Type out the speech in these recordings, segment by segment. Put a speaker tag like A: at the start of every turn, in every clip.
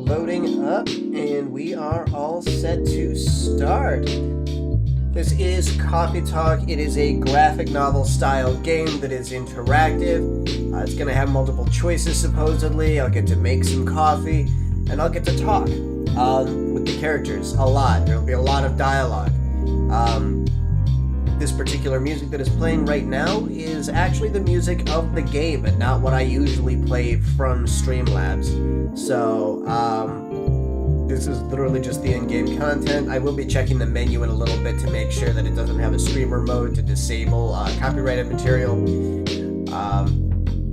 A: loading up, and we are all set to start. This is Coffee Talk. It is a graphic novel style game that is interactive. It's going to have multiple choices, supposedly. I'll get to make some coffee, and I'll get to talk with the characters a lot. There will be a lot of dialogue. This particular music that is playing right now is actually the music of the game and not what I usually play from Streamlabs. So, this is literally just the in-game content. I will be checking the menu in a little bit to make sure that it doesn't have a streamer mode to disable copyrighted material.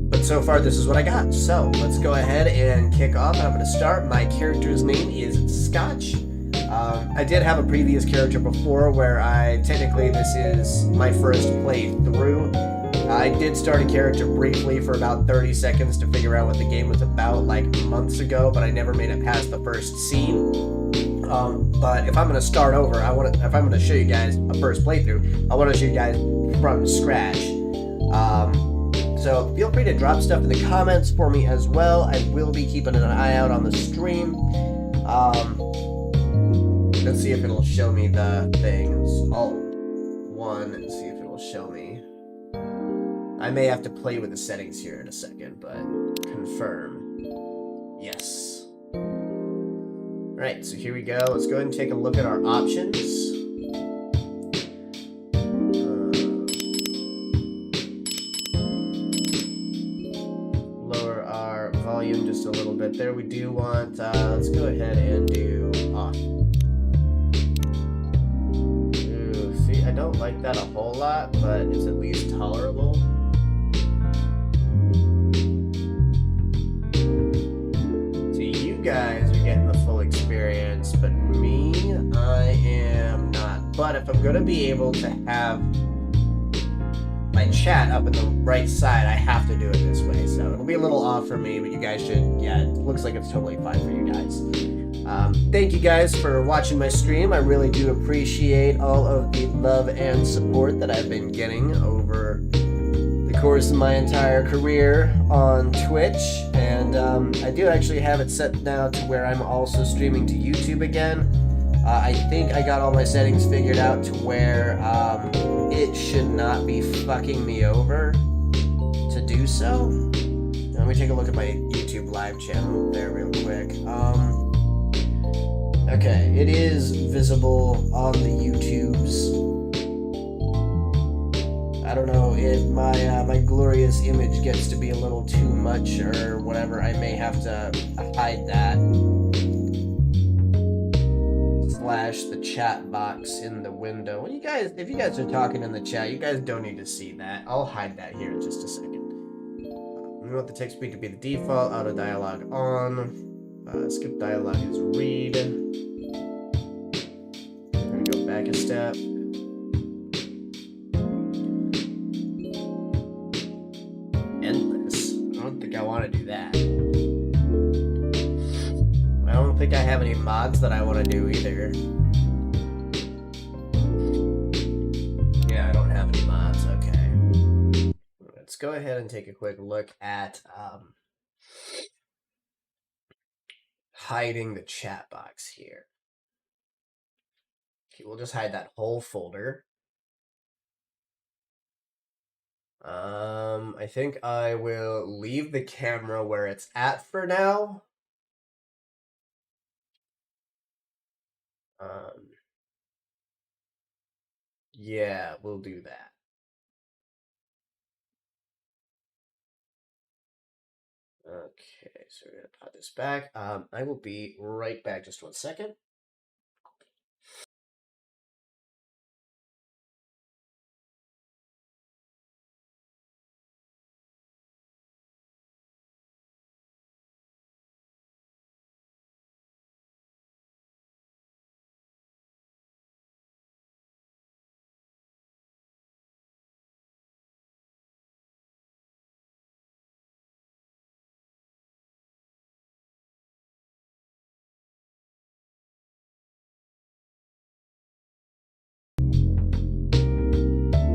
A: But so far, this is what I got. So, let's go ahead and kick off. I'm going to start. My character's name is Scotch. I did have a previous character before where technically this is my first playthrough. I did start a character briefly for about 30 seconds to figure out what the game was about like months ago, but I never made it past the first scene. But if I'm going to start over, if I'm going to show you guys a first playthrough, I want to show you guys from scratch. So feel free to drop stuff in the comments for me as well. I will be keeping an eye out on the stream. Let's see if it'll show me the things. Alt 1 and see if it'll show me. I may have to play with the settings here in a second, but confirm. Yes. Alright, so here we go. Let's go ahead and take a look at our options. Lower our volume just a little bit there. We do want, let's go ahead and do off. I don't like that a whole lot, but it's at least tolerable. So you guys are getting the full experience, but me, I am not. But if I'm going to be able to have my chat up in the right side, I have to do it this way. So it'll be a little off for me, but you guys should, yeah, it looks like it's totally fine for you guys. Thank you guys for watching my stream. I really do appreciate all of the love and support that I've been getting over the course of my entire career on Twitch. And I do actually have it set now to where I'm also streaming to YouTube again. I think I got all my settings figured out to where it should not be fucking me over to do so. Let me take a look at my YouTube live channel there real quick. Okay, it is visible on the YouTubes. I don't know if my glorious image gets to be a little too much or whatever. I may have to hide that. Slash the chat box in the window. Well, if you guys are talking in the chat, you guys don't need to see that. I'll hide that here in just a second. We want the text speed to be the default. Auto dialogue on. Skip dialogue is read. I'm gonna go back a step. Endless. I don't think I want to do that. I don't think I have any mods that I want to do either. Yeah, I don't have any mods. Okay. Let's go ahead and take a quick look at hiding the chat box here. Okay, we'll just hide that whole folder. I think I will leave the camera where it's at for now. Yeah, we'll do that. Okay, so we're gonna put this back. I will be right back, just 1 second.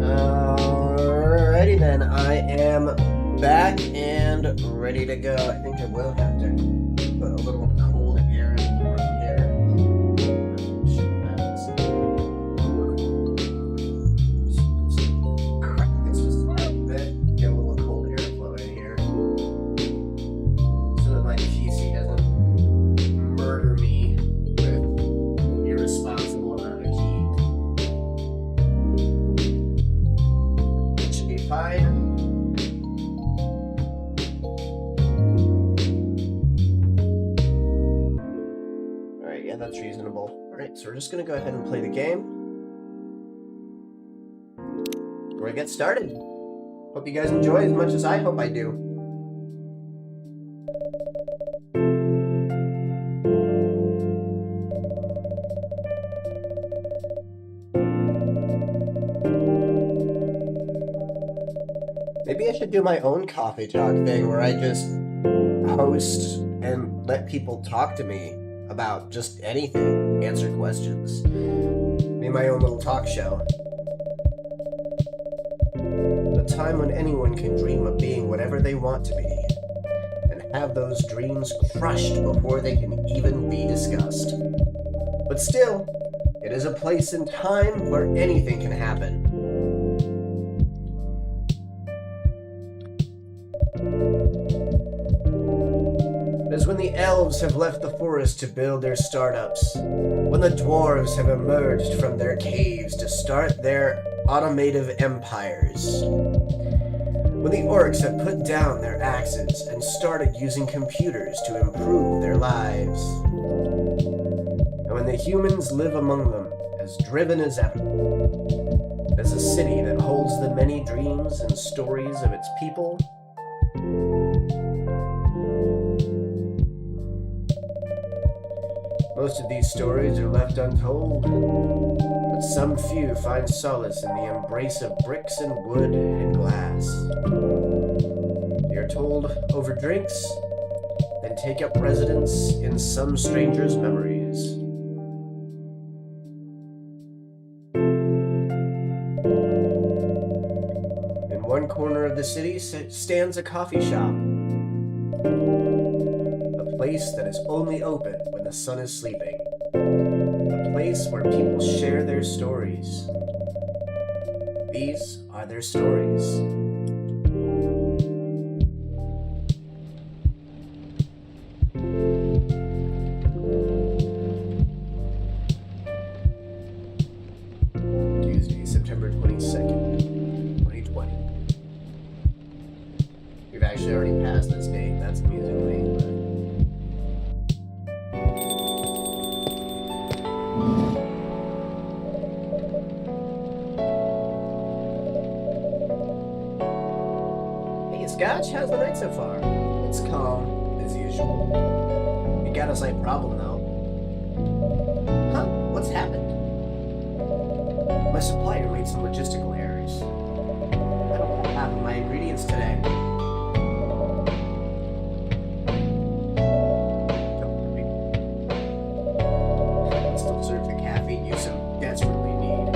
A: Alrighty then, I am back and ready to go. I think I will have to put a little cold that's reasonable. Alright, so we're just gonna go ahead and play the game. We're gonna get started. Hope you guys enjoy as much as I hope I do. Maybe I should do my own coffee talk thing where I just host and let people talk to me about just anything, answer questions. Be my own little talk show. A time when anyone can dream of being whatever they want to be, and have those dreams crushed before they can even be discussed. But still, it is a place and time where anything can happen. It is when the elves have left the forest to build their startups, when the dwarves have emerged from their caves to start their automative empires, when the orcs have put down their axes and started using computers to improve their lives, and when the humans live among them as driven as ever, as a city that holds the many dreams and stories of its people. Most of these stories are left untold, but some few find solace in the embrace of bricks and wood and glass. They are told over drinks, then take up residence in some stranger's memories. In one corner of the city stands a coffee shop. A place that is only open when the sun is sleeping. A place where people share their stories. These are their stories. Tuesday, September 22nd, 2020. We've actually already passed this date. That's amusing to me. Scotch, how's the night so far? It's calm, as usual. You got a slight problem, though. Huh? What's happened? My supplier made some logistical errors. I don't have half of my ingredients today. Don't worry. I still deserve the caffeine you so desperately need.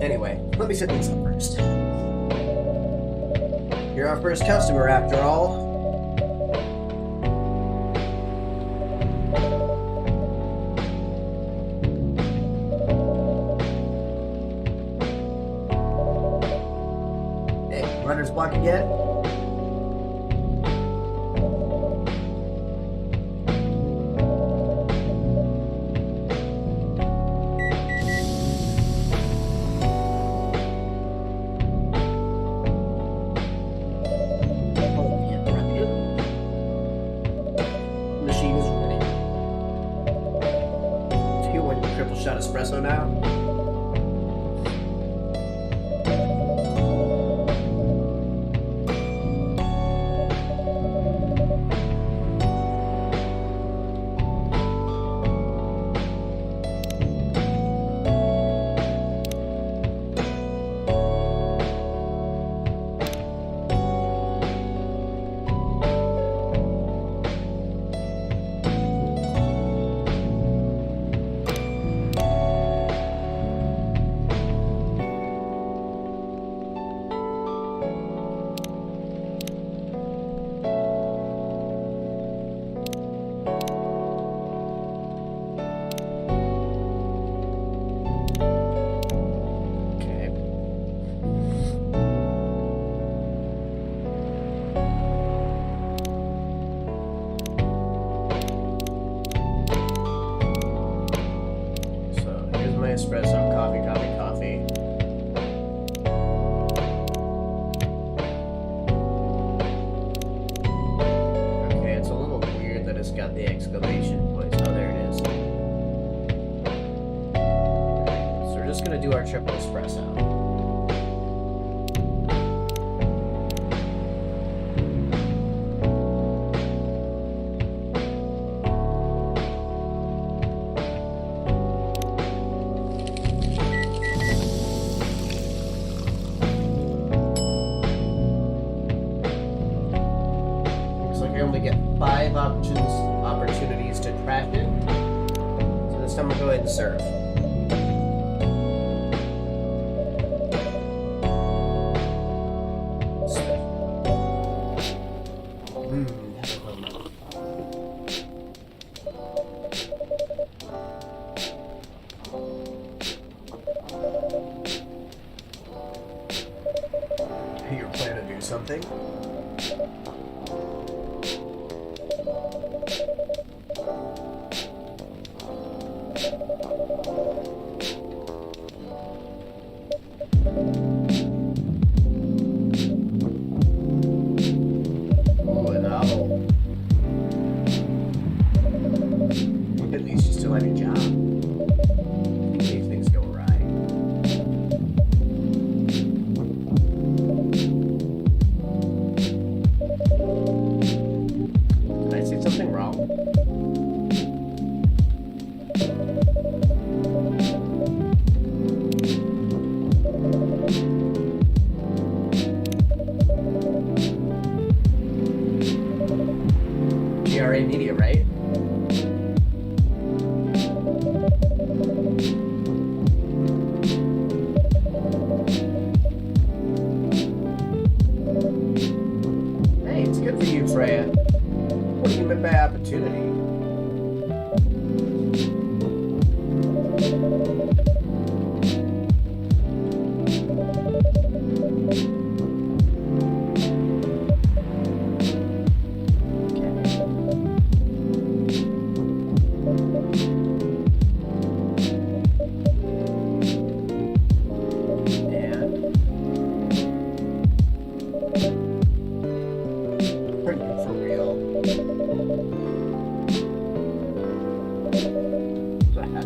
A: Anyway, let me set things up first. You're our first customer, after all. Hey, runner's block again? Shot espresso now. just got the exclamation point. Oh, there it is. So we're just gonna do our triple espresso. Opportunities to trash it. So this time we'll go ahead and serve. You're planning to do something? Media, right? Hey, it's good for you, Freya. What do you mean by opportunity?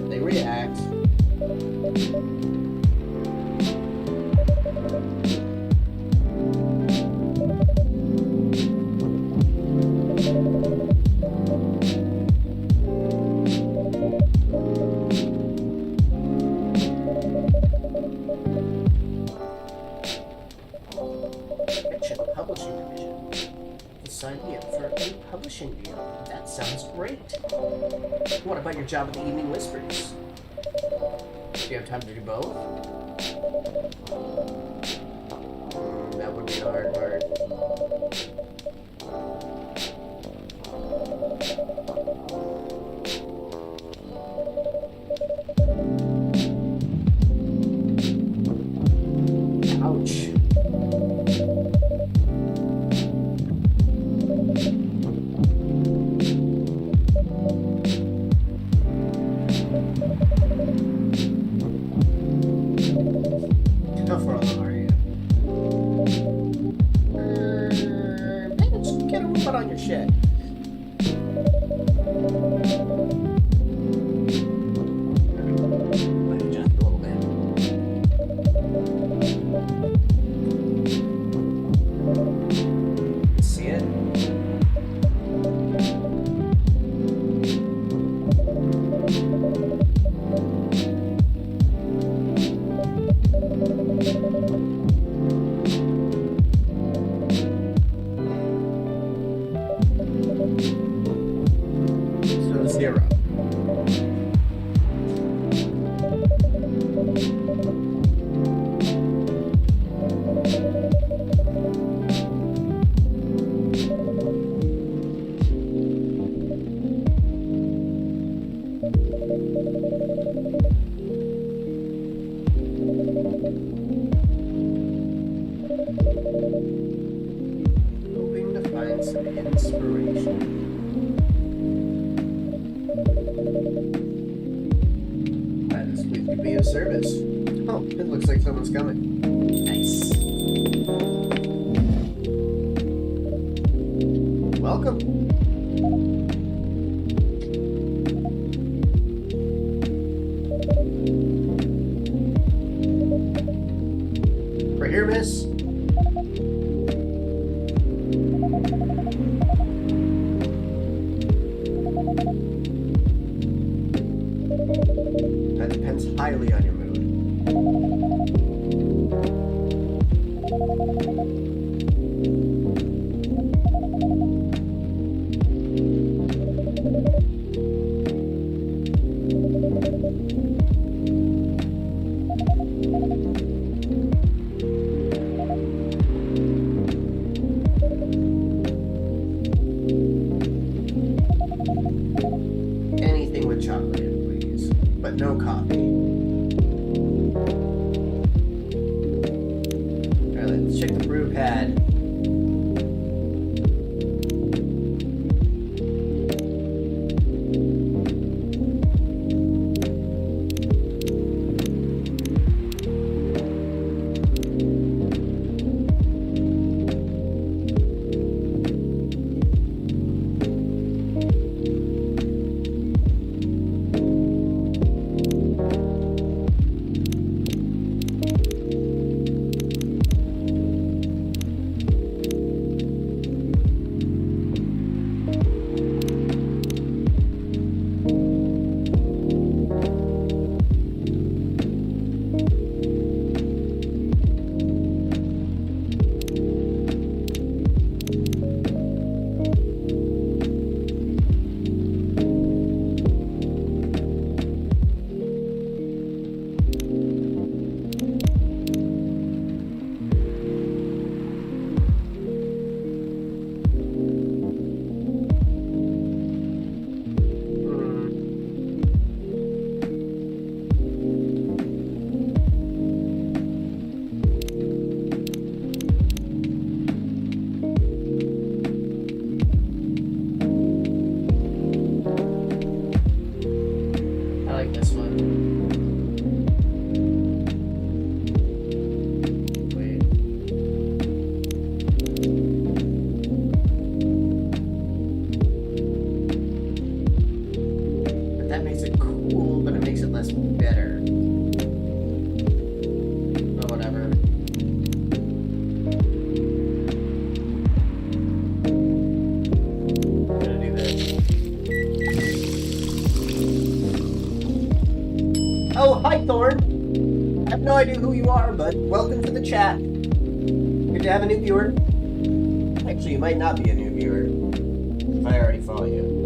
A: They react. Fiction Publishing Division. Sign me up for a publishing deal. That sounds great. What about your job at the Evening Whispers? Do you have time to do both? That would be the hard part. Ouch. How far along are you? Maybe just get a robot on your shit. Just a little bit. See it? So 0. Hoping to find some inspiration. That is pleased to be of service. Oh, it looks like someone's coming. Nice. Welcome. here, miss? That depends highly on your mood. Anything with chocolate in, please, but no coffee. Alright, let's check the brew pad. This one. Wait. But that makes it cool, but it makes it less bitter. Or whatever. I'm gonna do this. Oh, hi, Thorn. I have no idea who you are, but welcome to the chat. Good to have a new viewer. Actually, you might not be a new viewer if I already follow you.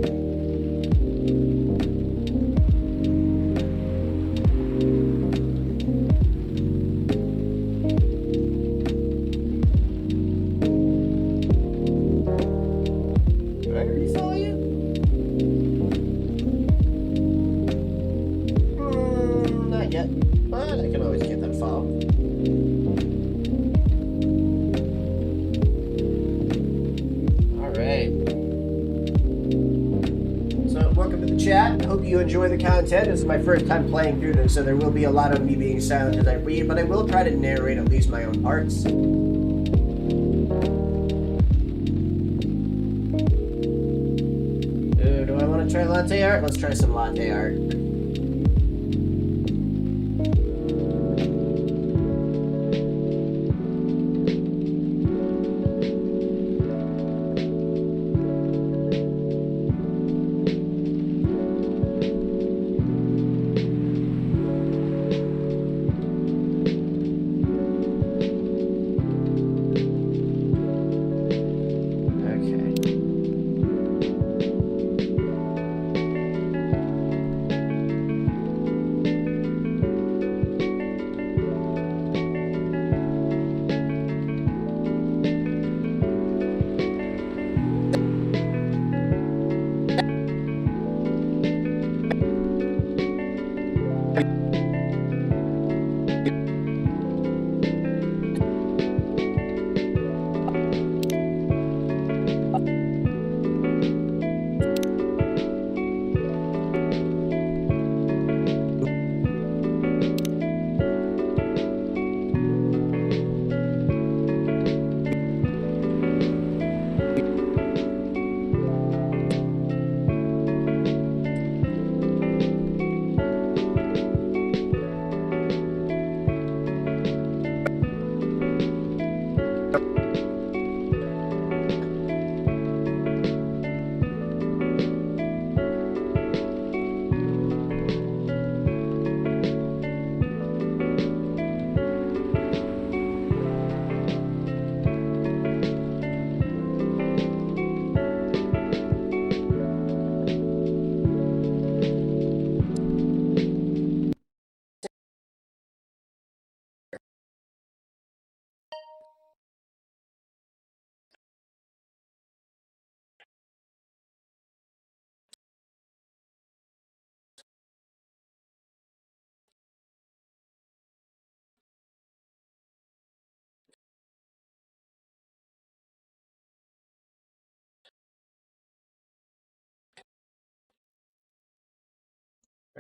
A: Did I already follow you? Not yet, but I can always get that follow. Alright. So, welcome to the chat. Hope you enjoy the content. This is my first time playing through this, so there will be a lot of me being silent as I read, but I will try to narrate at least my own parts. Do I want to try latte art? Let's try some latte art.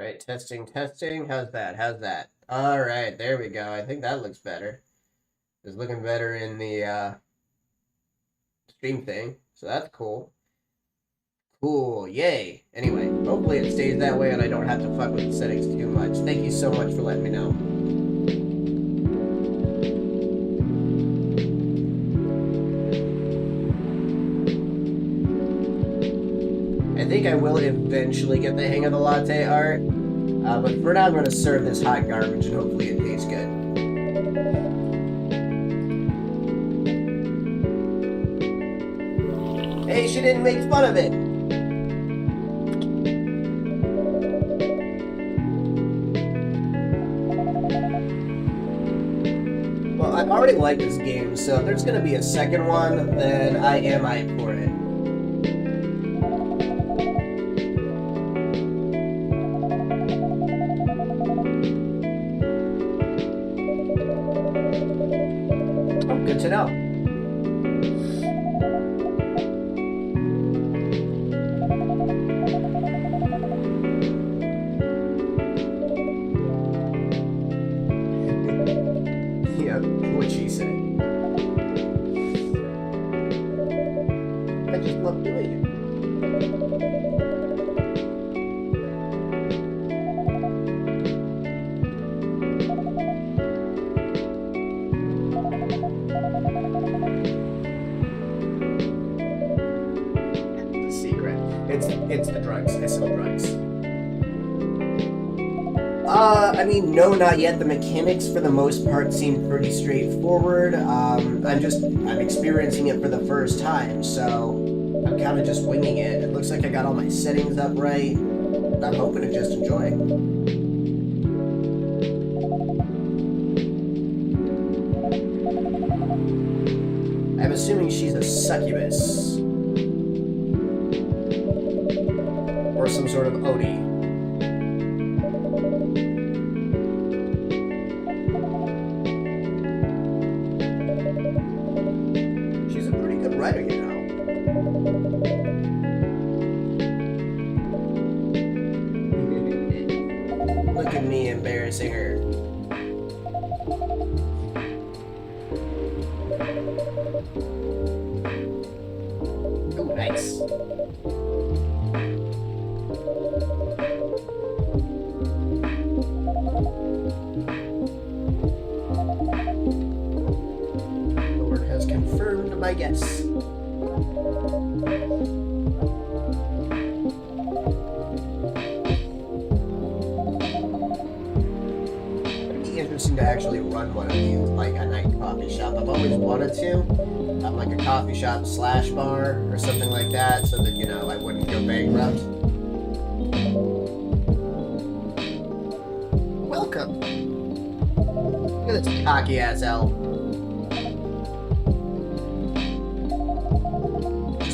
A: All right, testing, testing. How's that? How's that? All right, there we go. I think that looks better. It's looking better in the stream thing, so that's cool. Cool, yay. Anyway, hopefully it stays that way and I don't have to fuck with the settings too much. Thank you so much for letting me know. I think I will eventually get the hang of the latte art, but for now I'm going to serve this hot garbage and hopefully it tastes good. Hey, she didn't make fun of it! Well, I already like this game, so if there's going to be a second one, then I am hyped for it. Good to know. Yeah, what she said. I just love doing it. It's the drugs. I sell drugs. I mean, no, not yet. The mechanics, for the most part, seem pretty straightforward. I'm experiencing it for the first time, so I'm kind of just winging it. It looks like I got all my settings up right. I'm hoping to just enjoy. I'm assuming she's a succubus. Or some sort of Odie. She's a pretty good writer, you know. Look at me embarrassing her. Oh, nice. I guess. It'd be interesting to actually run one of these, like a night coffee shop. I've always wanted to, like a coffee shop / bar or something like that, so that, you know, I wouldn't go bankrupt. Welcome. Look at this cocky ass elf.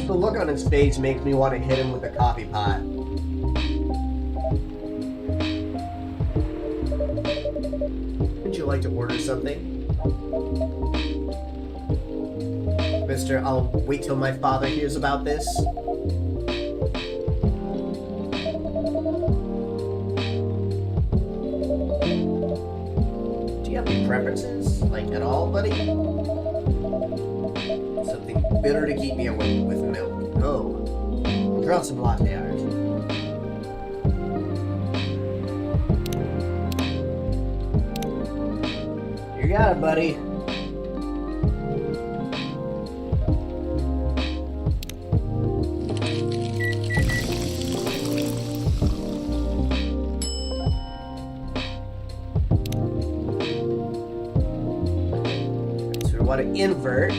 A: The look on his face makes me want to hit him with a coffee pot. Would you like to order something? Mister, I'll wait till my father hears about this. Do you have any preferences? Like, at all, buddy? Something bitter to keep me awake with milk. Oh, draw some latte art. You got it, buddy. So we want to invert.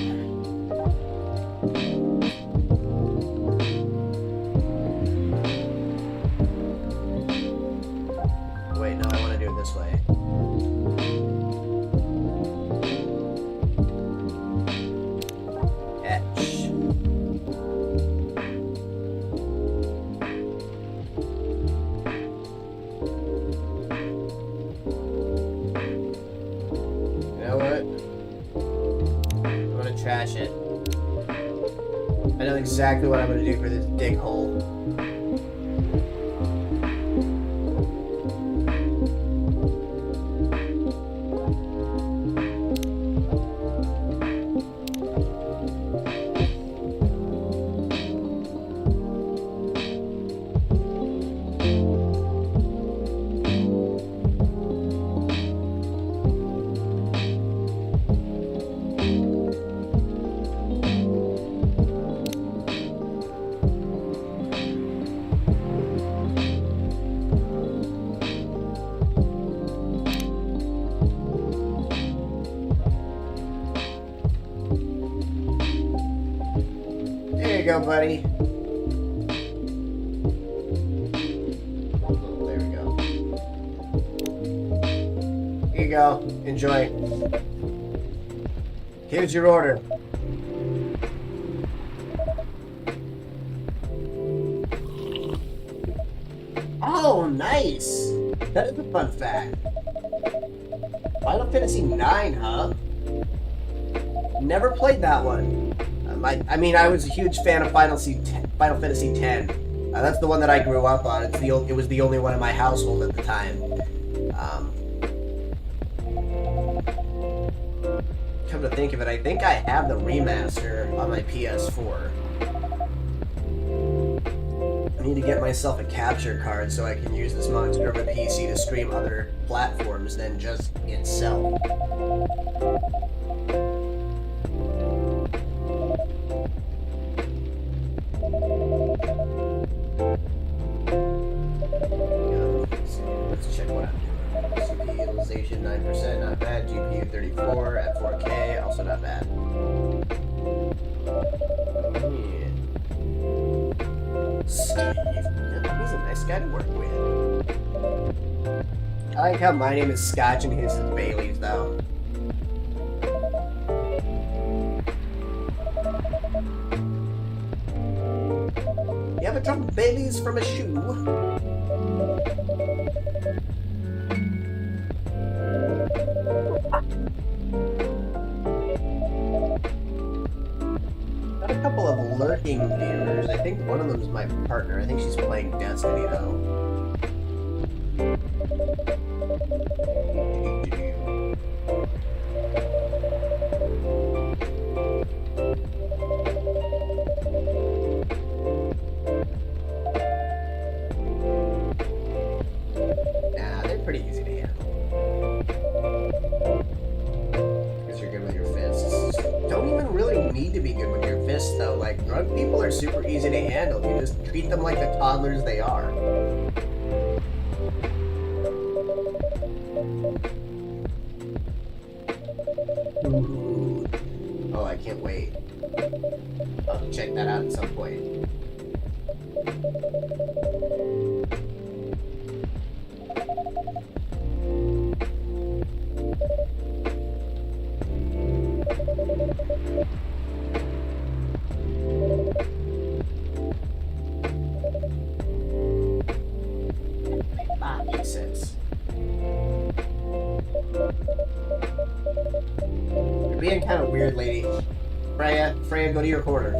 A: Trash it. I know exactly what I'm going to do for this dig hole. go, buddy. Oh, there we go. Here you go. Enjoy. Here's your order. Oh, nice! That is a fun fact. Final Fantasy IX, huh? Never played that one. I mean, I was a huge fan of Final Fantasy X. That's the one that I grew up on. It was the only one in my household at the time. Come to think of it, I think I have the remaster on my PS4. I need to get myself a capture card so I can use this monster of a PC to stream other platforms than just itself. Let's check what I'm doing. CPU utilization 9%, not bad. GPU 34 at 4K, also not bad. Steve. Yeah, he's a nice guy to work with. I like how my name is Scotch and his is Bailey's, though. You ever drunk Bailey's from a shoe? Got a couple of lurking viewers. I think one of them is my partner. I think she's playing Destiny, though. Nah, they're pretty easy to handle. Because you're good with your fists. Don't even really need to be good with your fists, though. Like, drug people are super easy to handle. You just treat them like the toddlers they are. Ooh. Oh, I can't wait. I'll have to check that out at some point. Makes sense. You're being kind of weird, lady. Freya, go to your corner.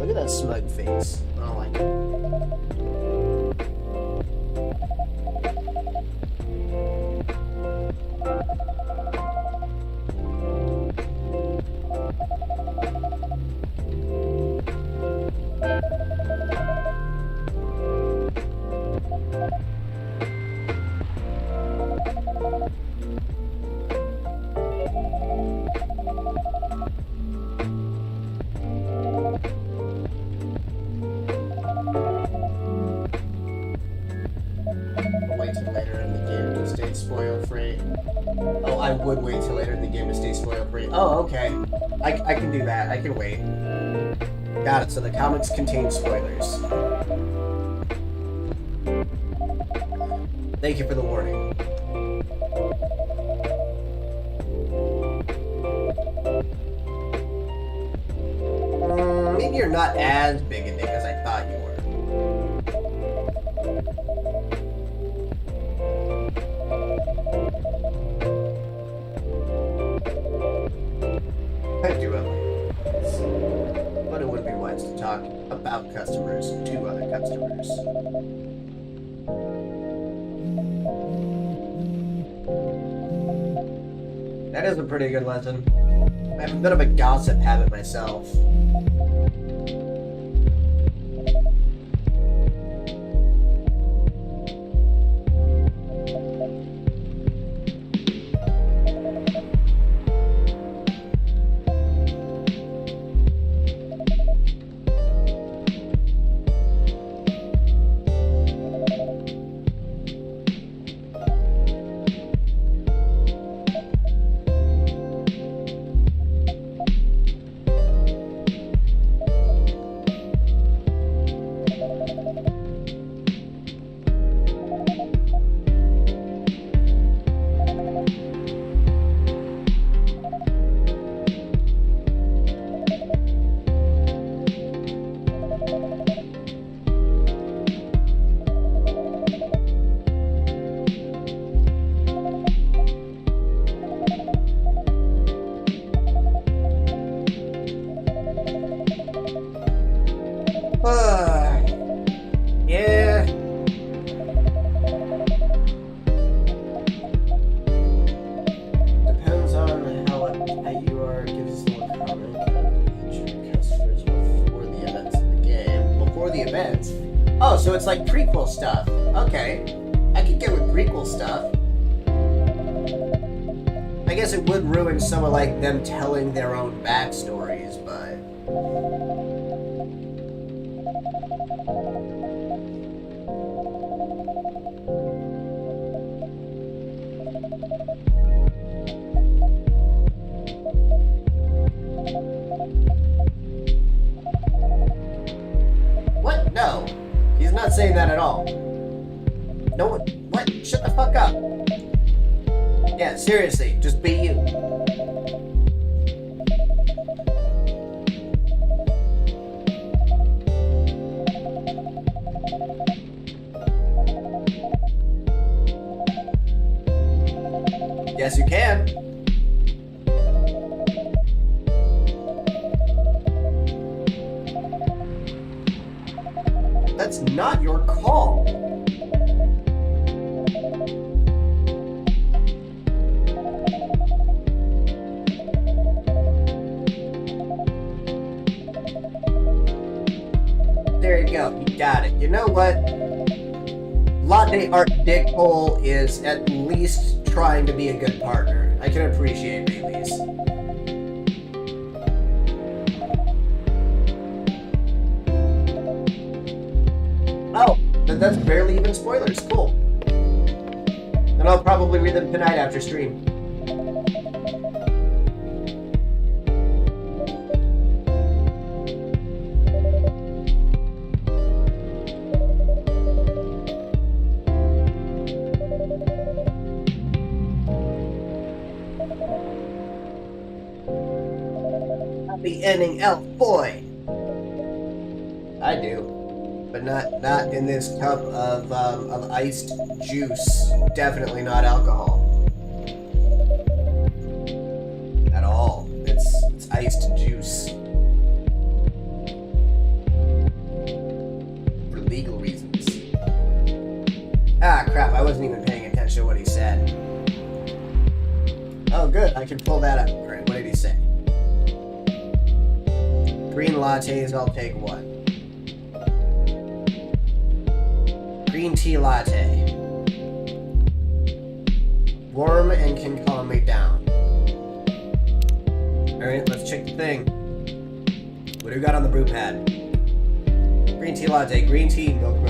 A: Look at that smug face. I don't like it. Wait till later in the game to stay spoil free. Oh, I would wait till later in the game to stay spoil free. Oh, okay. I can do that. I can wait. Got it. So the comics contain spoilers. Thank you for the warning. Maybe you're not as big a dick as I thought you were. I do have but it wouldn't be wise to talk about customers to other customers. That is a pretty good lesson. I have a bit of a gossip habit myself. Oh, so it's like prequel stuff. Okay. I could get with prequel stuff. I guess it would ruin some of, like, them telling their own backstories, but... What? No. He's not saying that at all. No one... What? Shut the fuck up. Yeah, seriously, just be you. Yes, you can. That's not your call. There you go. You got it. You know what? Latte Art Dickhole is at least trying to be a good partner. I can appreciate Bailey's. Oh, that's barely even spoilers. Cool. And I'll probably read them tonight after stream. Happy ending, elf boy. I do, but not in this cup of iced juice. Definitely not alcohol at all. It's iced juice for legal reasons. Ah, crap! I wasn't even paying attention to what he said. Oh, good. I can pull that up. All right, what did he say? Green lattes, I'll take one. Green tea latte. Warm and can calm me down. Alright, let's check the thing. What do we got on the brew pad? Green tea latte, green tea, milk.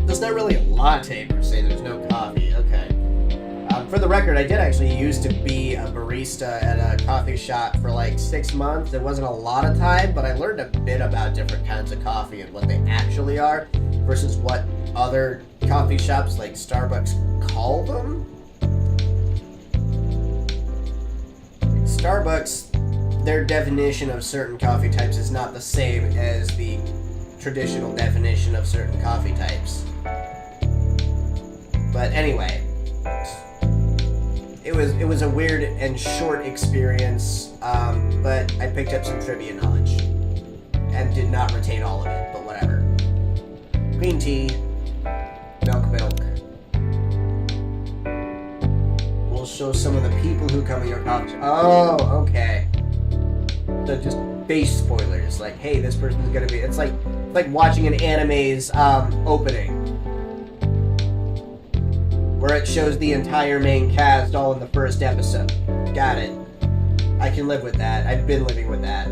A: There's not really a latte per se, there's no coffee. Okay. For the record, I did actually used to be a barista at a coffee shop for like 6 months. It wasn't a lot of time, but I learned a bit about different kinds of coffee and what they actually are versus what other coffee shops like Starbucks call them. Starbucks, their definition of certain coffee types is not the same as the traditional definition of certain coffee types. But anyway, it was a weird and short experience, but I picked up some trivia knowledge and did not retain all of it, but whatever. Green tea, milk. We'll show some of the people who come in your coffee. Oh, okay. So just base spoilers, like, hey, this person's gonna be. It's like watching an anime's opening, where it shows the entire main cast all in the first episode. Got it. I can live with that. I've been living with that.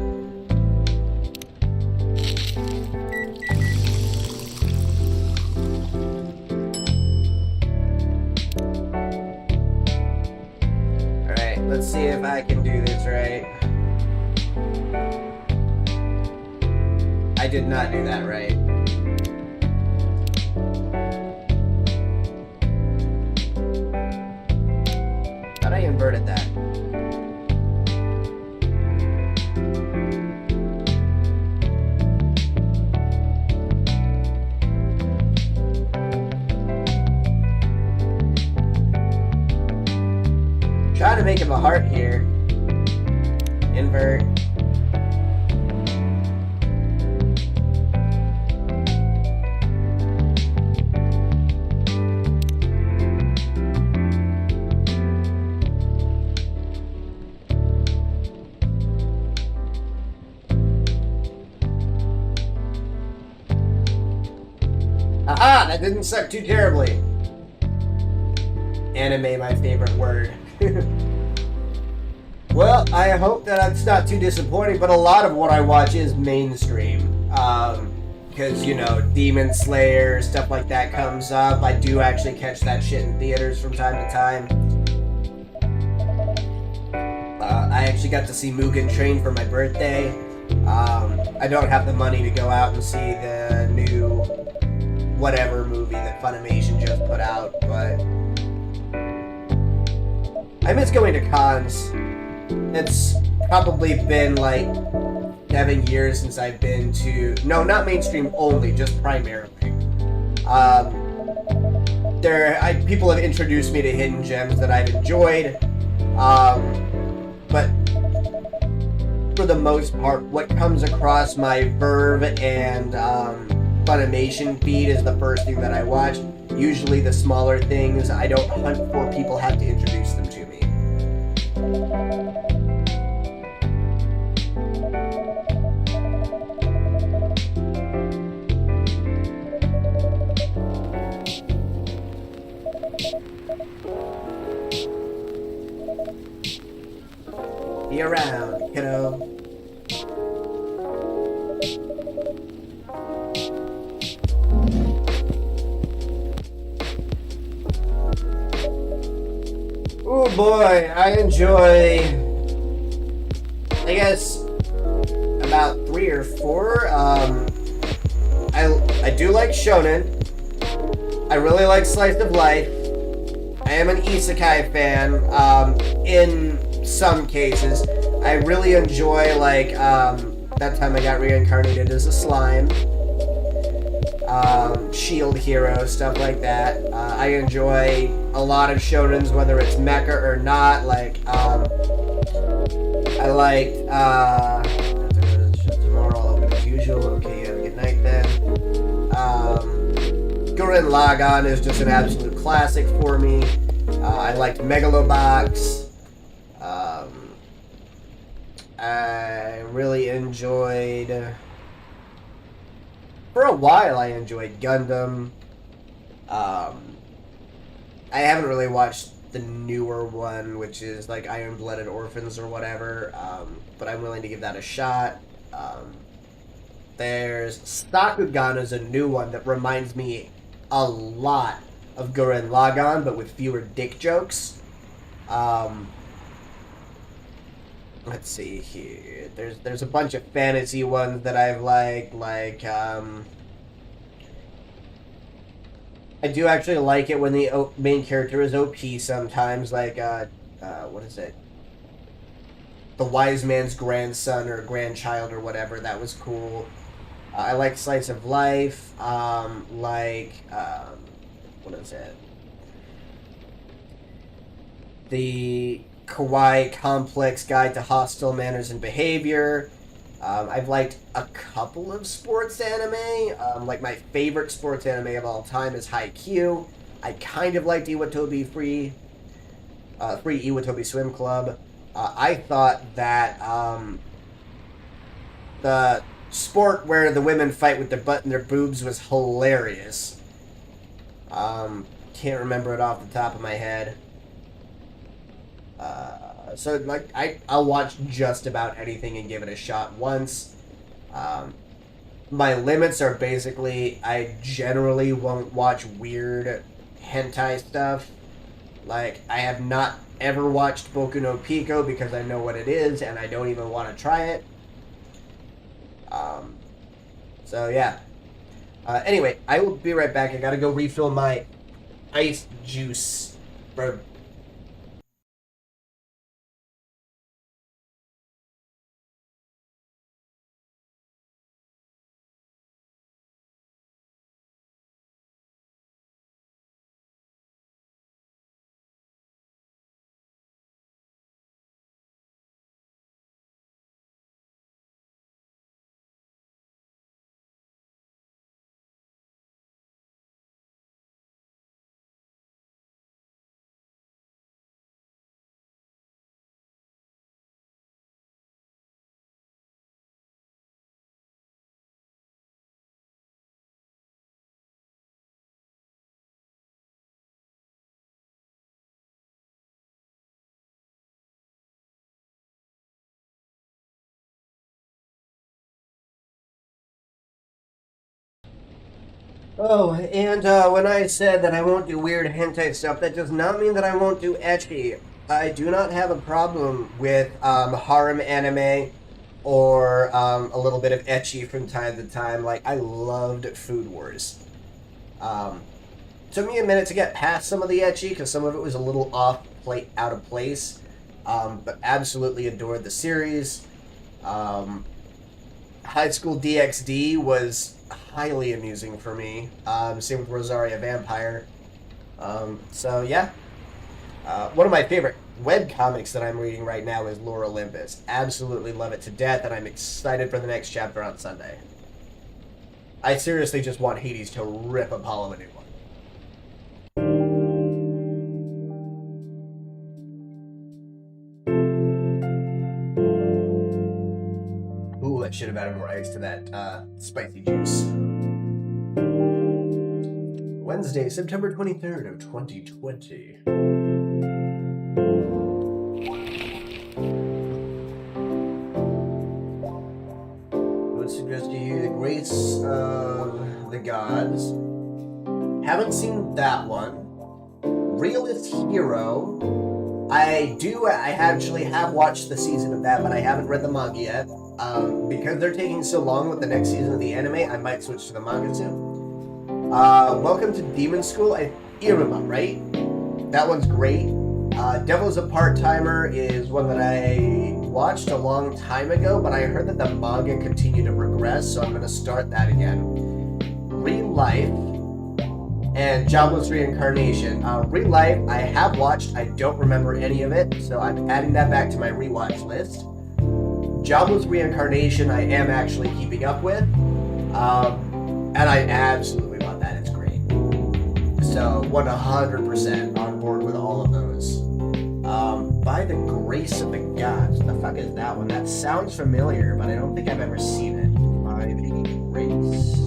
A: Alright, let's see if I can do this right. I did not do that right. Thought I inverted that. Trying to make him a heart here. Invert. Aha! That didn't suck too terribly. Anime, my favorite word. Well, I hope that that's not too disappointing, but a lot of what I watch is mainstream. Because, you know, Demon Slayer, stuff like that comes up. I do actually catch that shit in theaters from time to time. I actually got to see Mugen Train for my birthday. I don't have the money to go out and see the new whatever movie that Funimation just put out, but I miss going to cons. It's probably been like 7 years since I've been to, no, not mainstream only, just primarily. People have introduced me to hidden gems that I've enjoyed, but for the most part, what comes across my Verve and Funimation feed is the first thing that I watch. Usually the smaller things I don't hunt for, people have to introduce them to me. Be around, kiddo. Oh boy, I enjoy, I guess, about 3 or 4. I do like shonen. I really like slice of life. I am an isekai fan. In some cases, I really enjoy like that time I got reincarnated as a slime. Shield hero, stuff like that. I enjoy a lot of shonens, whether it's mecha or not. Like, I liked, tomorrow I'll open as usual. Okay, have a good night then. Gurren Lagann is just an absolute classic for me. I liked Megalobox. I really enjoyed... For a while, I enjoyed Gundam. I haven't really watched the newer one, which is like Iron-Blooded Orphans or whatever, but I'm willing to give that a shot. There's Sakugan is a new one that reminds me a lot of Gurren Lagann, but with fewer dick jokes. Let's see here. There's a bunch of fantasy ones that I've liked, like I do actually like it when the main character is OP sometimes, like what is it? The Wise Man's Grandson or Grandchild or whatever. That was cool. I like Slice of Life. What is it? The Kawaii Complex Guide to Hostile Manners and Behavior. I've liked a couple of sports anime. Like my favorite sports anime of all time is Haikyuu. I kind of liked Iwatobi Free Iwatobi Swim Club. I thought that the sport where the women fight with their butt and their boobs was hilarious. Can't remember it off the top of my head. So like I'll watch just about anything and give it a shot once. My limits are basically I generally won't watch weird hentai stuff. Like I have not ever watched Boku no Pico because I know what it is and I don't even want to try it. So yeah. Anyway, I will be right back. I gotta go refill my ice juice. Bro. Oh, and when I said that I won't do weird hentai stuff, that does not mean that I won't do ecchi. I do not have a problem with harem anime or a little bit of ecchi from time to time. Like, I loved Food Wars. Um, Took me a minute to get past some of the ecchi because some of it was a little out of place, but absolutely adored the series. Um, High School DxD was highly amusing for me. Same with Rosaria Vampire. So yeah, one of my favorite web comics that I'm reading right now is Lore Olympus. Absolutely love it to death, and I'm excited for the next chapter on Sunday. I seriously just want Hades to rip Apollo a new one. Ooh, I should have added more ice to that spicy juice. Wednesday, September 23rd of 2020. I would suggest you hear The Grace of the Gods. Haven't seen that one. Realist Hero. I actually have watched the season of that, but I haven't read the manga yet. Because they're taking so long with the next season of the anime, I might switch to the manga soon. Welcome to Demon School. Iruma, right? That one's great. Devil's a Part-Timer is one that I watched a long time ago, but I heard that the manga continued to progress, so I'm going to start that again. Real Life and Jobless Reincarnation. Real Life, I have watched. I don't remember any of it, so I'm adding that back to my rewatch list. Jobless Reincarnation, I am actually keeping up with, and I absolutely love that. It's great. So 100% on board with all of those. By the Grace of the Gods. The fuck is that one? That sounds familiar, but I don't think I've ever seen it. By the Grace.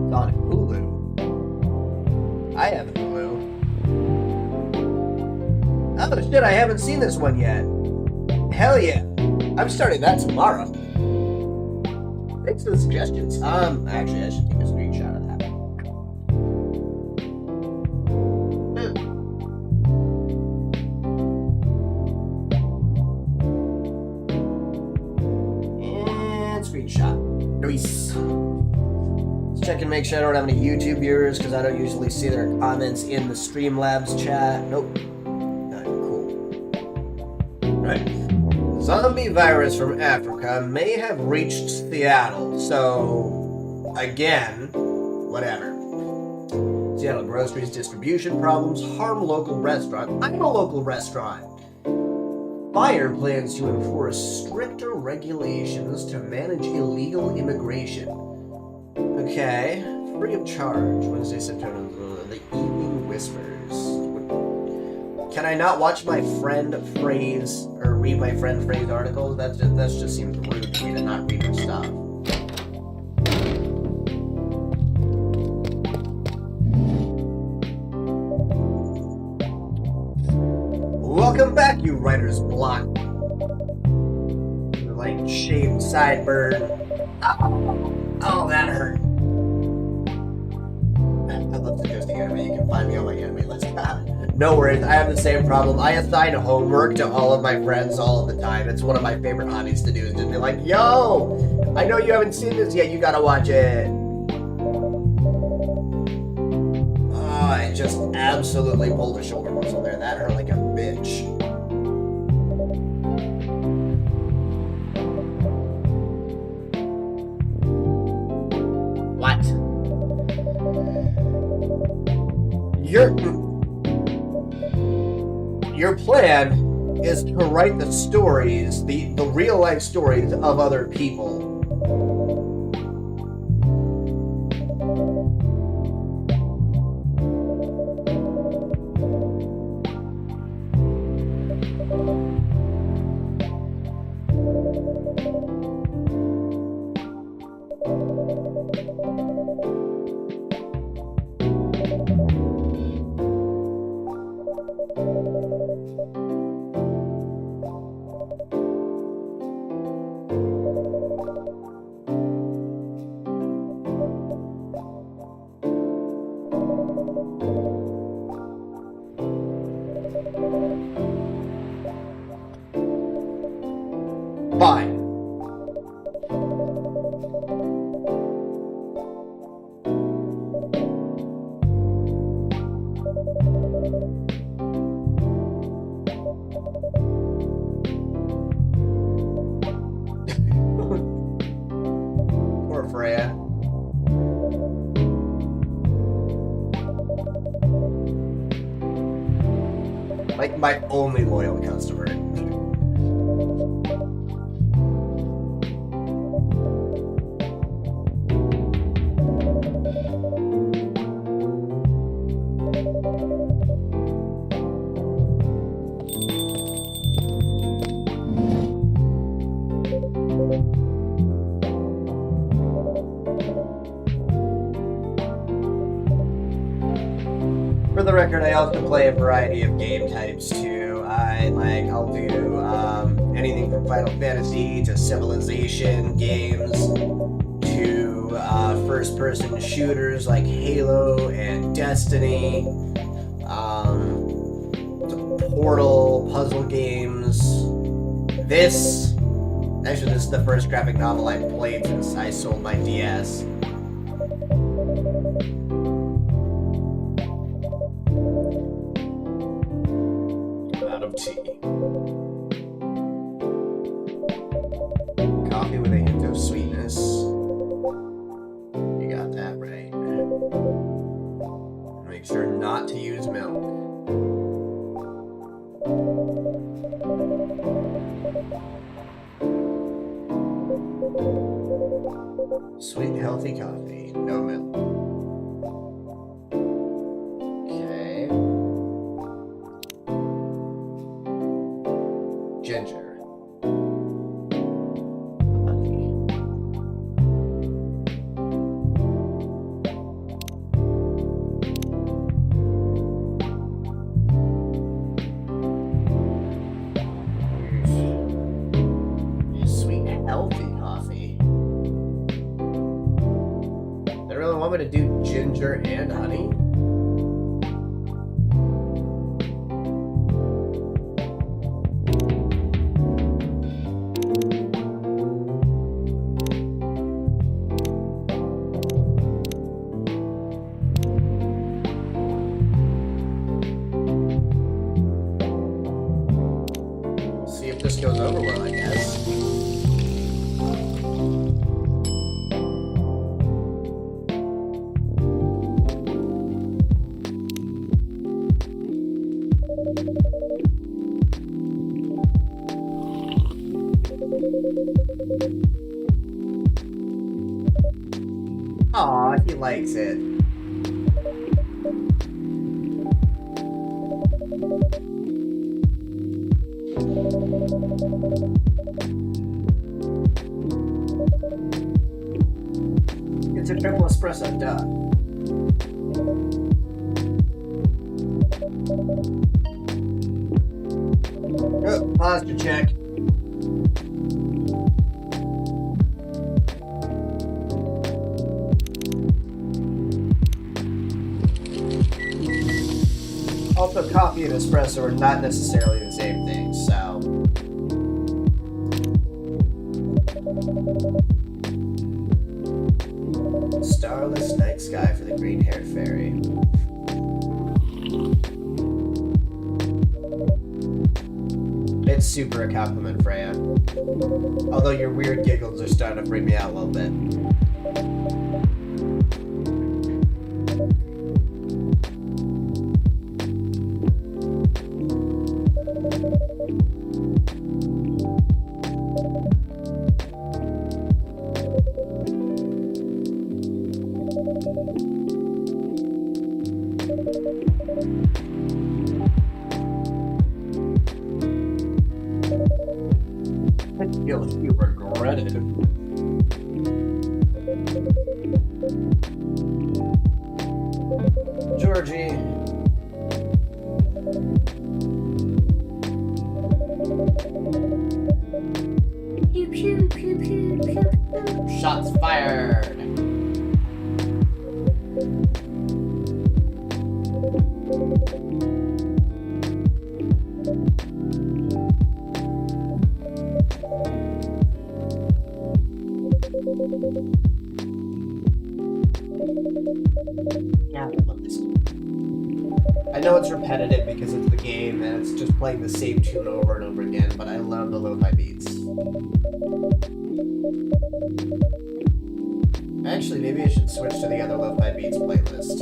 A: It's on Hulu. I have Hulu. Oh shit, I haven't seen this one yet. Hell yeah. I'm starting that tomorrow. Thanks for the suggestions. Actually, I should take a screenshot of that. And screenshot. Nice. Let's check and make sure I don't have any YouTube viewers because I don't usually see their comments in the Streamlabs chat. Nope. Not cool. Right. Zombie virus from Africa may have reached Seattle, so again, whatever. Seattle groceries distribution problems harm local restaurant. I'm a local restaurant. Fire plans to enforce stricter regulations to manage illegal immigration. Okay, free of charge. Wednesday, September. The Evening Whispers. Can I not watch my friend Phrase or read my friend Phrase articles? That just seems rude to me to not read her stuff. Welcome back, you writer's block. Like shaved sideburn. Oh, that hurt. I love the Ghosty anime. You can find me on my anime list. No worries, I have the same problem. I assign homework to all of my friends all of the time. It's one of my favorite hobbies to do is just be like, yo, I know you haven't seen this yet, you gotta watch it. Oh, I just absolutely pulled a shoulder muscle there. That hurt like a bitch. What? Your plan is to write the stories, the real life stories of other people. Fine. Poor Freya. Like my only loyal customer. For the record, I also play a variety of game types too. I'll do anything from Final Fantasy to Civilization games to first-person shooters like Halo and Destiny, to Portal puzzle games. This is the first graphic novel I've played since I sold my DS. Tea. Coffee with a hint of sweetness. You got that right. Make sure not to use milk. Sweet, healthy coffee, no milk. Ginger. Sweet, healthy coffee. They really want me to do ginger and honey? This goes over well, I guess. Aw, he likes it. It's a triple espresso, duh. Oh, posture check. Also, coffee and espresso are not necessarily the same thing, so... Starless night sky for the green-haired fairy. It's super a compliment, Freya. Although your weird giggles are starting to freak me out a little bit. You regret it. Georgie. Pew, pew, pew, pew, pew, pew. Shots fired. Yeah, I love this. I know it's repetitive because it's the game and it's just playing the same tune over and over again, but I love the lo-fi beats. Actually, maybe I should switch to the other lo-fi beats playlist.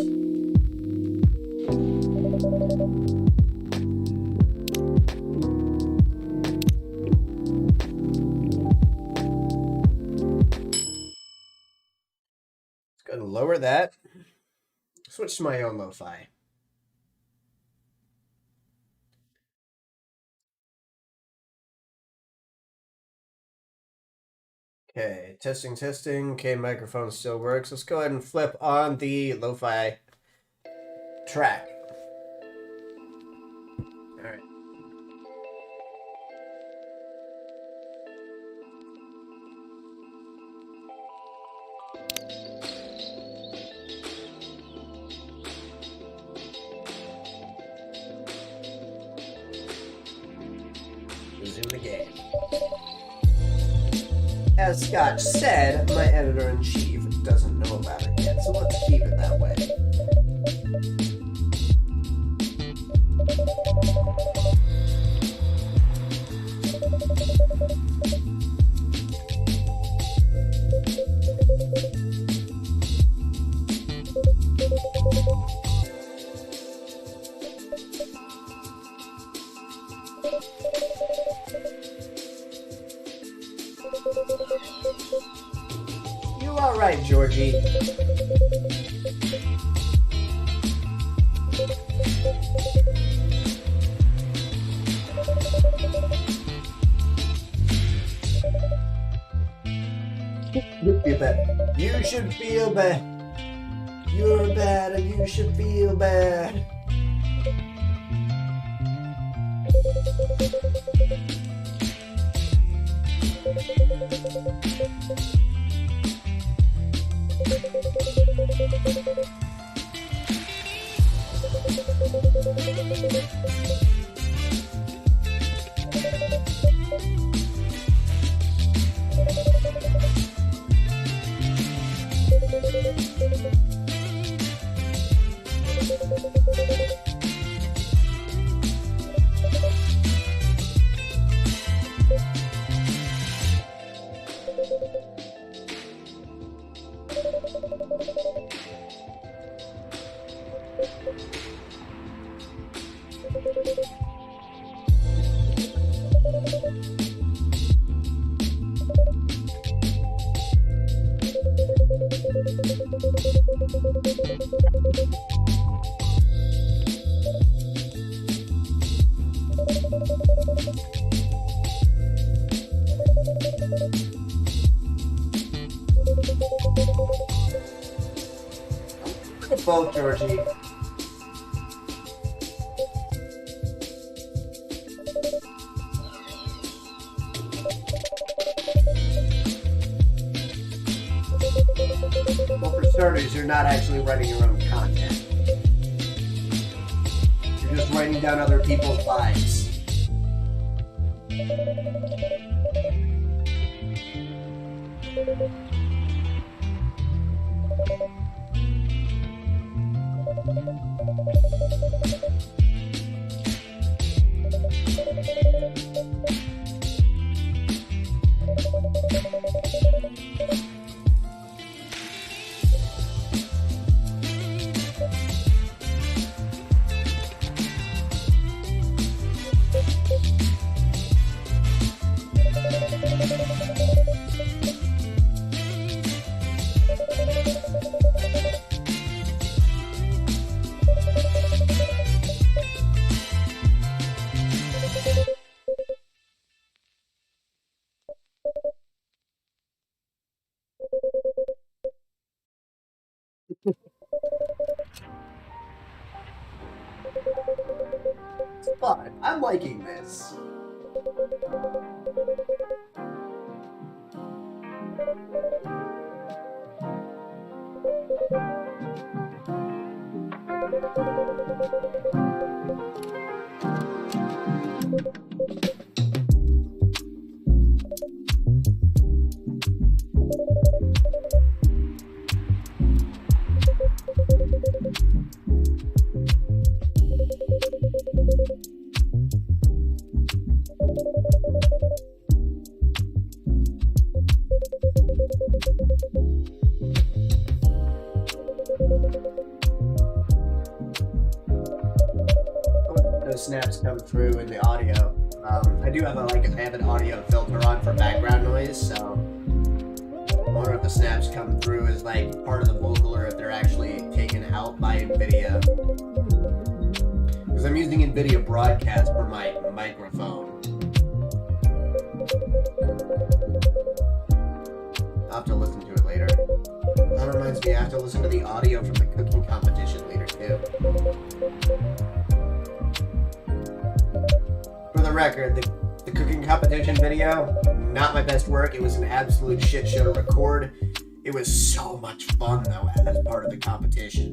A: Let's go and lower that. Switch to my own lo-fi. Okay, testing, testing. Okay, microphone still works. Let's go ahead and flip on the lo-fi track. All right. Resume the game. As Scotch said, my editor-in-chief doesn't know about it yet, so let's keep it that way. You all right, Georgie? You should feel bad. You're bad and you should feel bad. Both, Georgie. Well, for starters, you're not actually writing your own content. You're just writing down other people's lives. It's fun. I'm liking this. snaps come through in the audio. I do have I have an audio filter on for background noise, so I wonder if the snaps come through as like part of the vocal or if they're actually taken out by NVIDIA. Because I'm using NVIDIA Broadcast for my microphone. I'll have to listen to it later. That reminds me, I have to listen to the audio from the cooking competition later too. For the record, the cooking competition video, not my best work. It was an absolute shit show to record. It was so much fun though as part of the competition.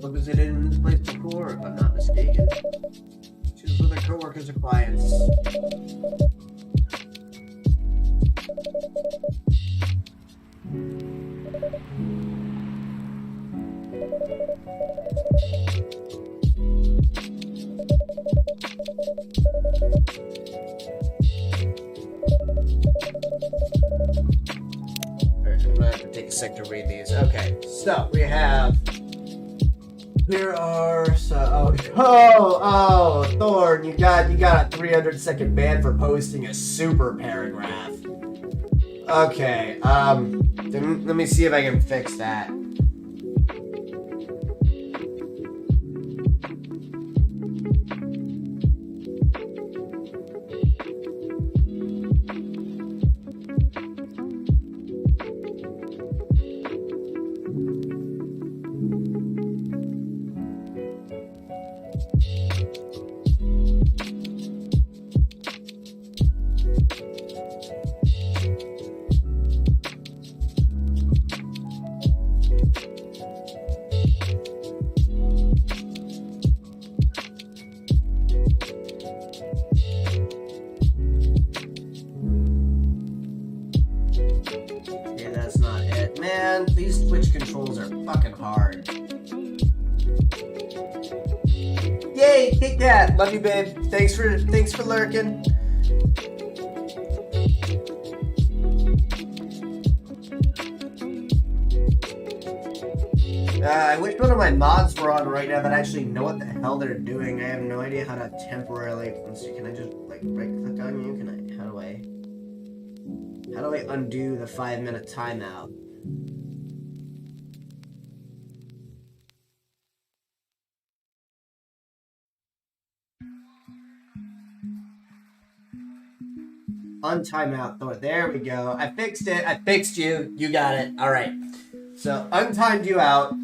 A: What was it in this place before, if I'm not mistaken? Choose whether coworkers or clients. Alright, I'm gonna have to take a sec to read these. Okay, so we have. Here are Thorn, you got a 300-second ban for posting a super paragraph. Okay, let me see if I can fix that. Man, these Twitch controls are fucking hard. Yay, Kit Kat! Love you, babe. Thanks for lurking. I wish one of my mods were on right now that actually know what the hell they're doing. I have no idea how to temporarily. Let's see, can I just like right click on you? How do I undo the 5-minute timeout? Untimeout. There we go. I fixed it. I fixed you. You got it. All right. So untimed you out.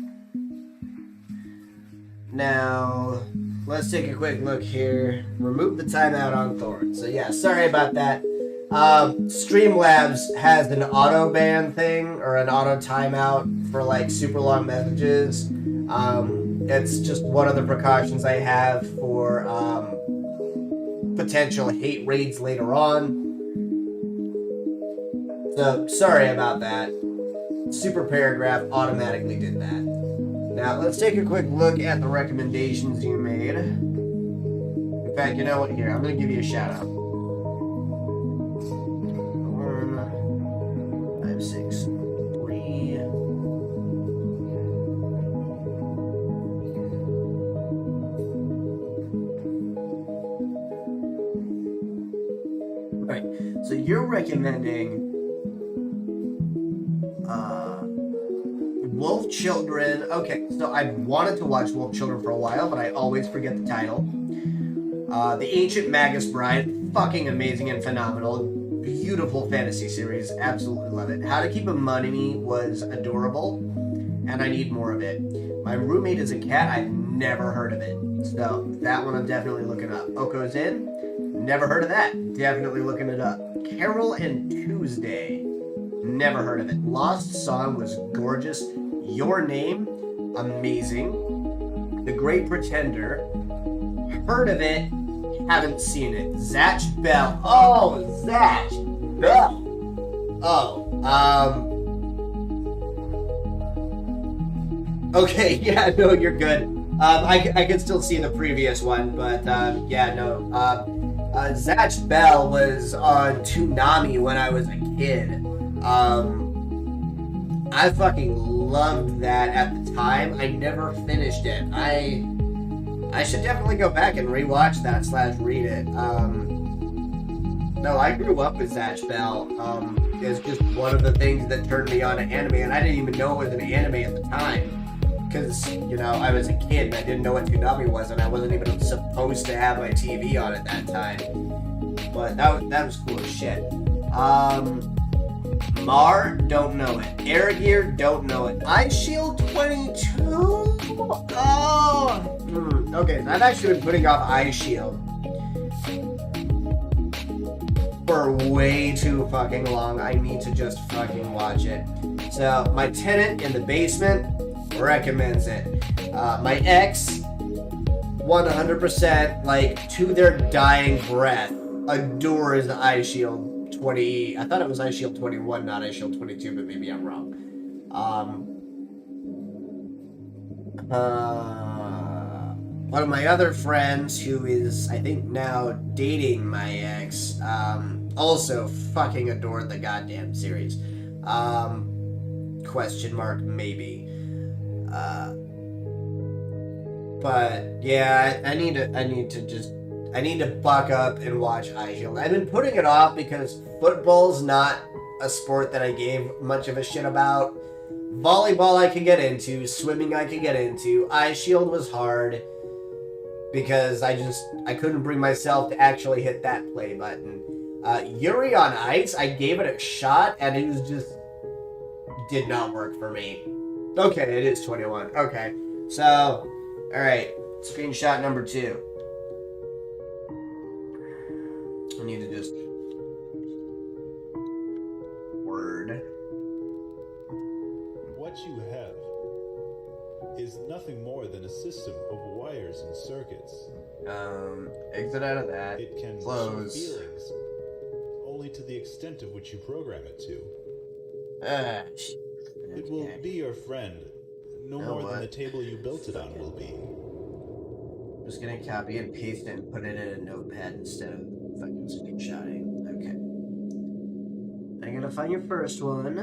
A: Now let's take a quick look here. Remove the timeout on Thorn. So yeah, sorry about that. Streamlabs has an auto ban thing or an auto timeout for like super long messages. It's just one of the precautions I have for potential hate raids later on. So sorry about that. Super paragraph automatically did that. Now let's take a quick look at the recommendations you made. In fact, you know what? Here, I'm gonna give you a shout out. 1, 5, 6, 3. you're recommending Wolf Children. Okay, so I wanted to watch Wolf Children for a while, but I always forget the title. The Ancient Magus Bride, fucking amazing and phenomenal. Beautiful fantasy series, absolutely love it. How to Keep a Mummy was adorable, and I need more of it. My Roommate is a Cat, I've never heard of it. So, that one I'm definitely looking up. Oko's Inn, never heard of that. Definitely looking it up. Carol and Tuesday, never heard of it. Lost Song was gorgeous. Your Name, amazing. The Great Pretender, heard of it, haven't seen it. Zatch Bell. Oh, Zatch Bell. Oh, okay, yeah, no, you're good. I can still see the previous one, but, yeah, no. Zatch Bell was on Toonami when I was a kid. I fucking loved that at the time. I never finished it. I should definitely go back and rewatch that / read it. No, I grew up with Zatch Bell. It's just one of the things that turned me on to anime, and I didn't even know it was an anime at the time. Because, you know, I was a kid and I didn't know what Toonami was, and I wasn't even supposed to have my TV on at that time. But that was cool as shit. Mar, don't know it. Airgear, don't know it. iShield 22? Oh! Okay, I've actually been putting off iShield for way too fucking long. I need to just fucking watch it. So, my tenant in the basement recommends it. My ex, 100%, like, to their dying breath, adores iShield 20. I thought it was iShield 21, not iShield 22, but maybe I'm wrong. One of my other friends, who is, I think, now dating my ex, also fucking adored the goddamn series. Question mark, maybe. But yeah, I need to buck up and watch iShield. I've been putting it off because football's not a sport that I gave much of a shit about. Volleyball I could get into, swimming I could get into. iShield was hard because I couldn't bring myself to actually hit that play button. Yuri on Ice, I gave it a shot and it was just did not work for me. Okay, it is 21. Okay. So, alright. Screenshot number 2. I need to just word.
B: What you have is nothing more than a system of wires and circuits.
A: Exit out of that.
B: It can
A: close.
B: show feelings only to the extent of which you program it to. It will be your friend, no more than the table you built it on will be.
A: I'm just gonna copy and paste it and put it in a notepad instead of fucking screenshotting. Okay. I'm gonna find your first one.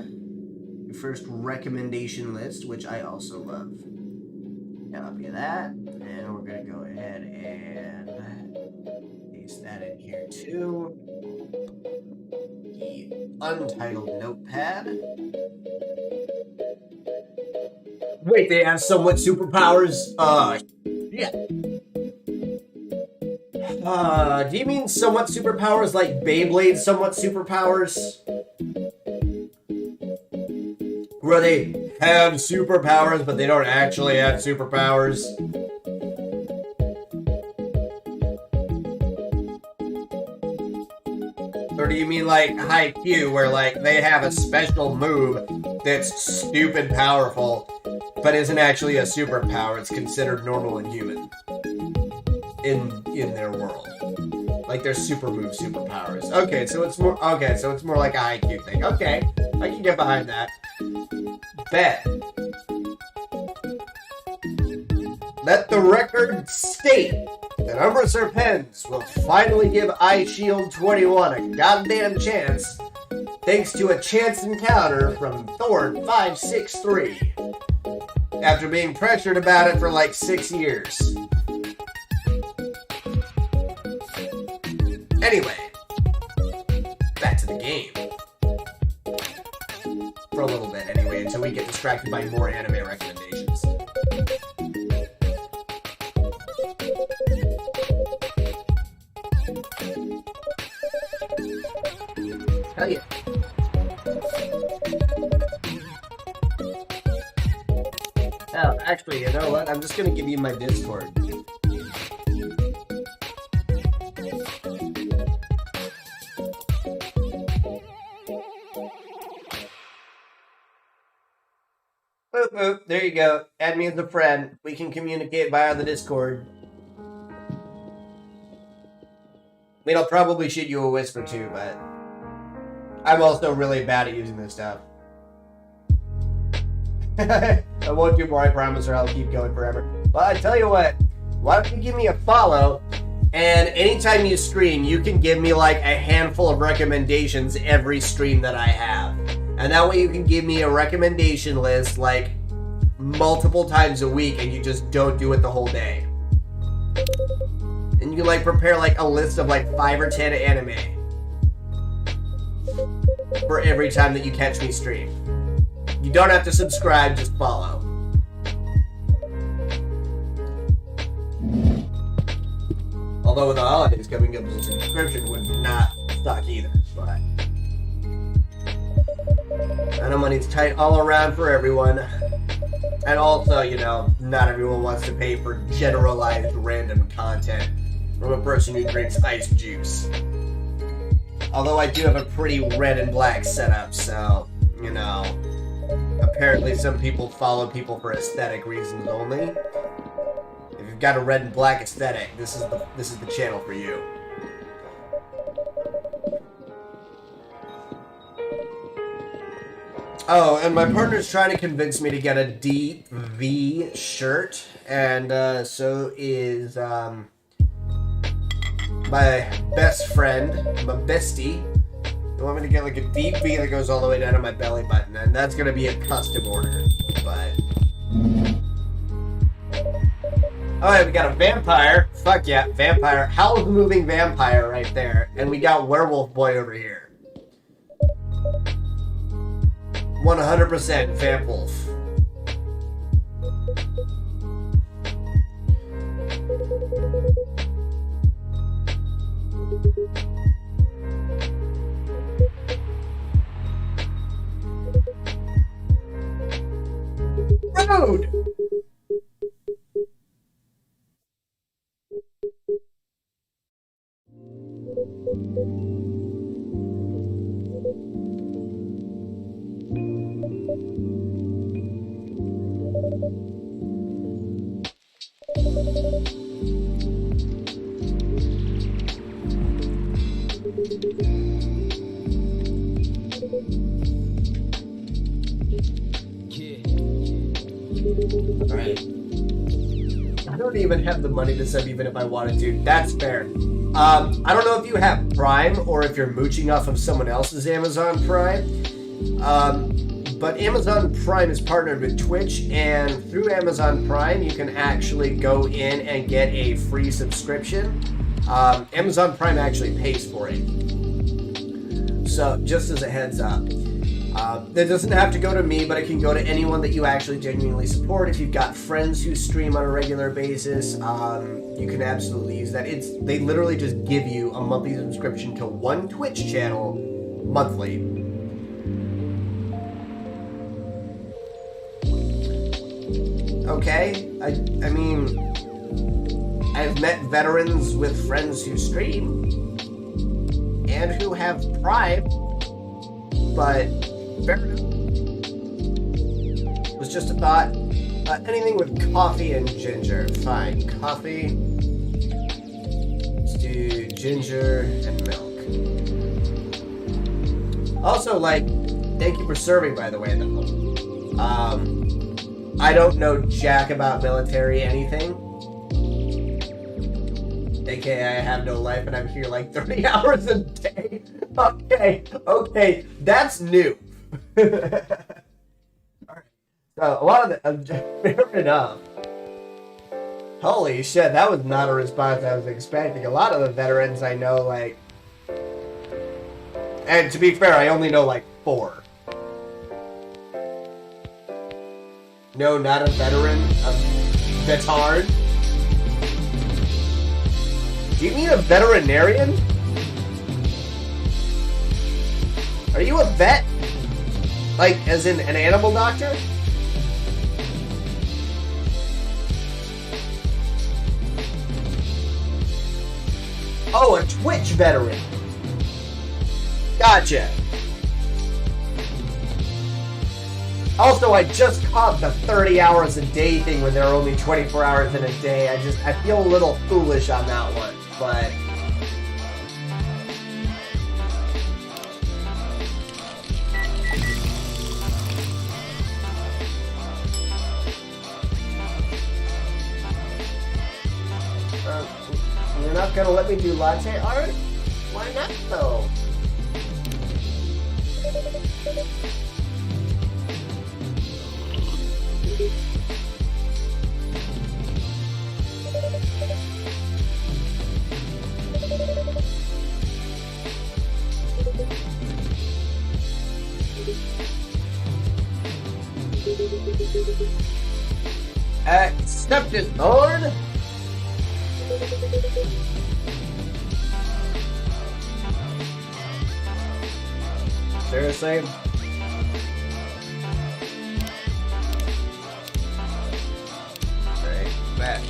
A: Your first recommendation list, which I also love. Copy that, and we're gonna go ahead and paste that in here too. The untitled notepad. Wait, they have somewhat superpowers? Yeah. Do you mean somewhat superpowers like Beyblade somewhat superpowers? Where they have superpowers, but they don't actually have superpowers? Or do you mean like Haikyuu, where like they have a special move that's stupid powerful, but isn't actually a superpower? It's considered normal and human in their world. Like their super move superpowers. Okay, so it's more like a Haikyuu thing. Okay, I can get behind that. Bet. Let the record state that Umbraser Pens will finally give iShield 21 a goddamn chance, thanks to a chance encounter from Thorn563, after being pressured about it for like 6 years. Anyway, back back to the game. For a little bit, anyway, until we get distracted by more anime recommendations. Hell yeah. Oh, actually, you know what? I'm just gonna give you my Discord. Boop, boop. There you go. Add me as a friend. We can communicate via the Discord. I mean, I'll probably shoot you a whisper too, but I'm also really bad at using this stuff. I won't do more, I promise, or I'll keep going forever. But I tell you what, why don't you give me a follow, and anytime you stream, you can give me like a handful of recommendations every stream that I have. And that way you can give me a recommendation list like multiple times a week, and you just don't do it the whole day. And you can like prepare like a list of like 5 or 10 anime for every time that you catch me stream. You don't have to subscribe, just follow. Although with the holidays coming up, the subscription would not suck either, but I know money's tight all around for everyone. And also, you know, not everyone wants to pay for generalized random content from a person who drinks iced juice. Although I do have a pretty red and black setup, so, you know, apparently some people follow people for aesthetic reasons only. If you've got a red and black aesthetic, this is the channel for you. Oh, and my partner's trying to convince me to get a DV shirt, and so is my best friend, my bestie. They want me to get like a deep V that goes all the way down to my belly button, and that's gonna be a custom order. But oh yeah, we got a vampire. Fuck yeah, vampire. Howl's moving vampire right there, and we got werewolf boy over here. 100% vamp wolf. Rude! Alright. I don't even have the money to sub even if I wanted to. That's fair. I don't know if you have Prime or if you're mooching off of someone else's Amazon Prime. But Amazon Prime is partnered with Twitch, and through Amazon Prime, you can actually go in and get a free subscription. Amazon Prime actually pays for it. So, just as a heads up. That doesn't have to go to me, but it can go to anyone that you actually genuinely support. If you've got friends who stream on a regular basis, you can absolutely use that. They literally just give you a monthly subscription to one Twitch channel monthly. Okay, I mean, I've met veterans with friends who stream and who have Prime, but fair enough. It was just a thought. Anything with coffee and ginger, fine. Coffee. Let's do ginger and milk. Also, like, thank you for serving, by the way, though. I don't know jack about military anything. AKA I have no life and I'm here like 30 hours a day. Okay, that's new. Alright. So, a lot of fair enough. Holy shit, that was not a response I was expecting. A lot of the veterans I know, like, And to be fair, I only know like 4. No, not a veteran. A vetard. Do you mean a veterinarian? Are you a vet? Like, as in an animal doctor? Oh, a Twitch veteran. Gotcha. Also, I just caught the 30 hours a day thing when there are only 24 hours in a day. I feel a little foolish on that one, but... You're not gonna let me do latte art? Why not, though? Accepted, Lord! Seriously? Alright, back.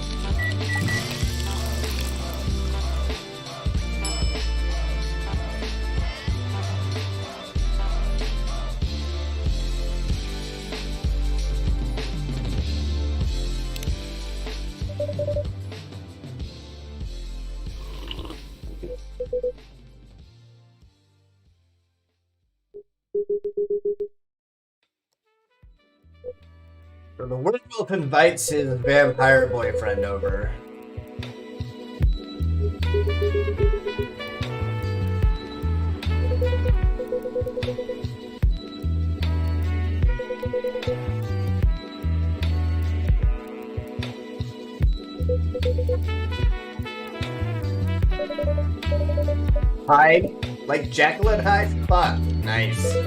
A: So the werewolf invites his vampire boyfriend over. Hyde? Like Jekyll and Hyde? Fuck. Nice.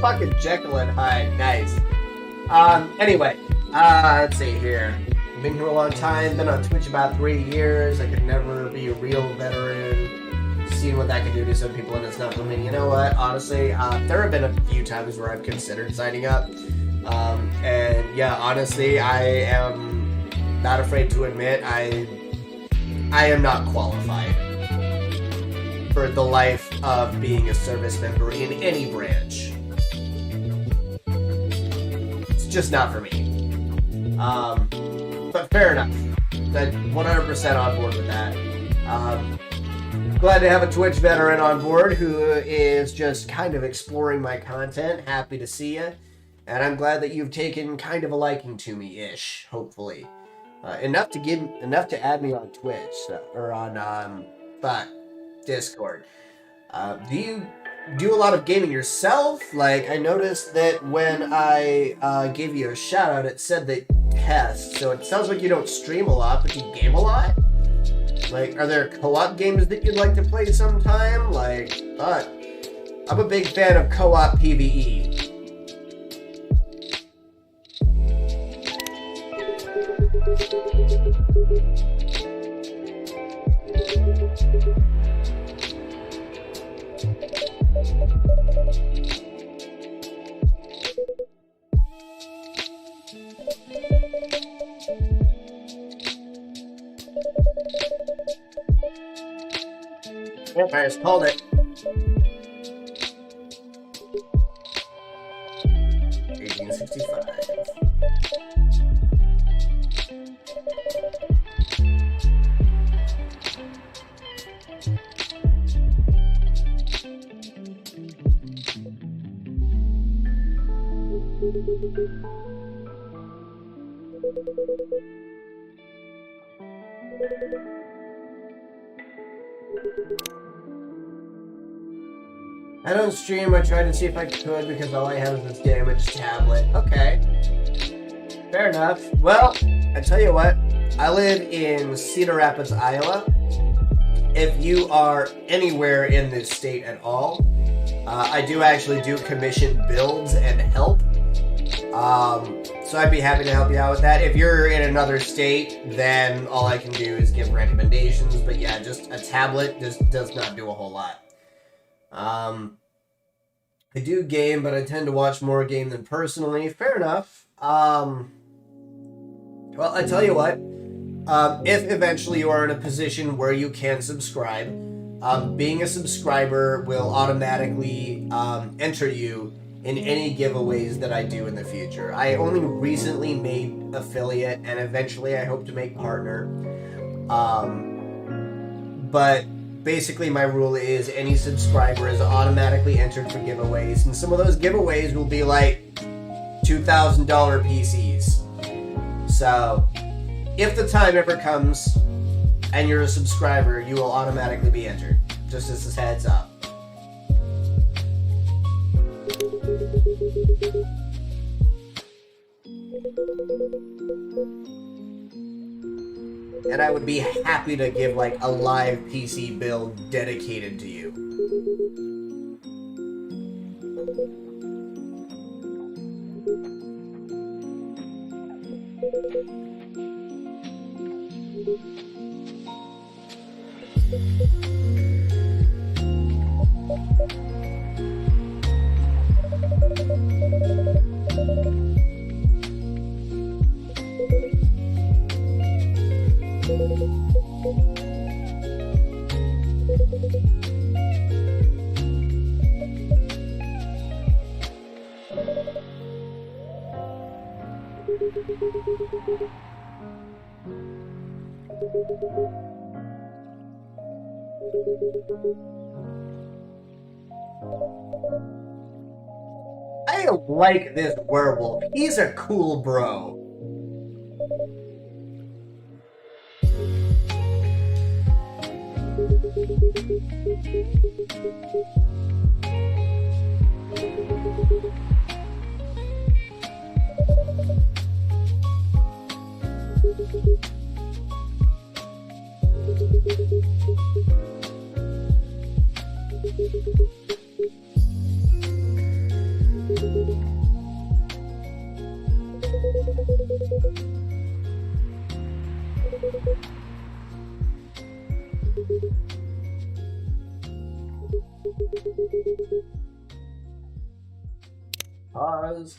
A: Fucking Jekyll and Hyde, nice. Anyway, let's see here. Been here a long time, been on Twitch about 3 years. I could never be a real veteran. Seen what that can do to some people, and it's not for me. You know what? Honestly, there have been a few times where I've considered signing up. And yeah, honestly, I am not afraid to admit I am not qualified for the life of being a service member in any branch. Just not for me. But fair enough. I'm 100% on board with that. Glad to have a Twitch veteran on board who is just kind of exploring my content. Happy to see you. And I'm glad that you've taken kind of a liking to me-ish, hopefully. Enough to add me on Twitch, or on Discord. Do you do a lot of gaming yourself? Like, I noticed that when I gave you a shout out, it said that test, so it sounds like you don't stream a lot, but you game a lot? Like, are there co-op games that you'd like to play sometime? Like, I'm a big fan of co-op PvE. Yep, I just called it. 1865. I don't stream. I tried to see if I could because all I have is this damaged tablet. Okay. Fair enough. Well, I tell you what. I live in Cedar Rapids, Iowa. If you are anywhere in this state at all, I do actually do commission builds and help. So I'd be happy to help you out with that. If you're in another state, then all I can do is give recommendations. But yeah, just a tablet just does not do a whole lot. I do game, but I tend to watch more game than personally. Fair enough. Well, I tell you what. If eventually you are in a position where you can subscribe, being a subscriber will automatically enter you in any giveaways that I do in the future. I only recently made affiliate, and eventually I hope to make partner. But basically my rule is any subscriber is automatically entered for giveaways, and some of those giveaways will be like $2,000 PCs. So if the time ever comes and you're a subscriber, you will automatically be entered. Just as a heads up. And I would be happy to give like a live PC build dedicated to you. I like this werewolf. He's a cool bro. Pause.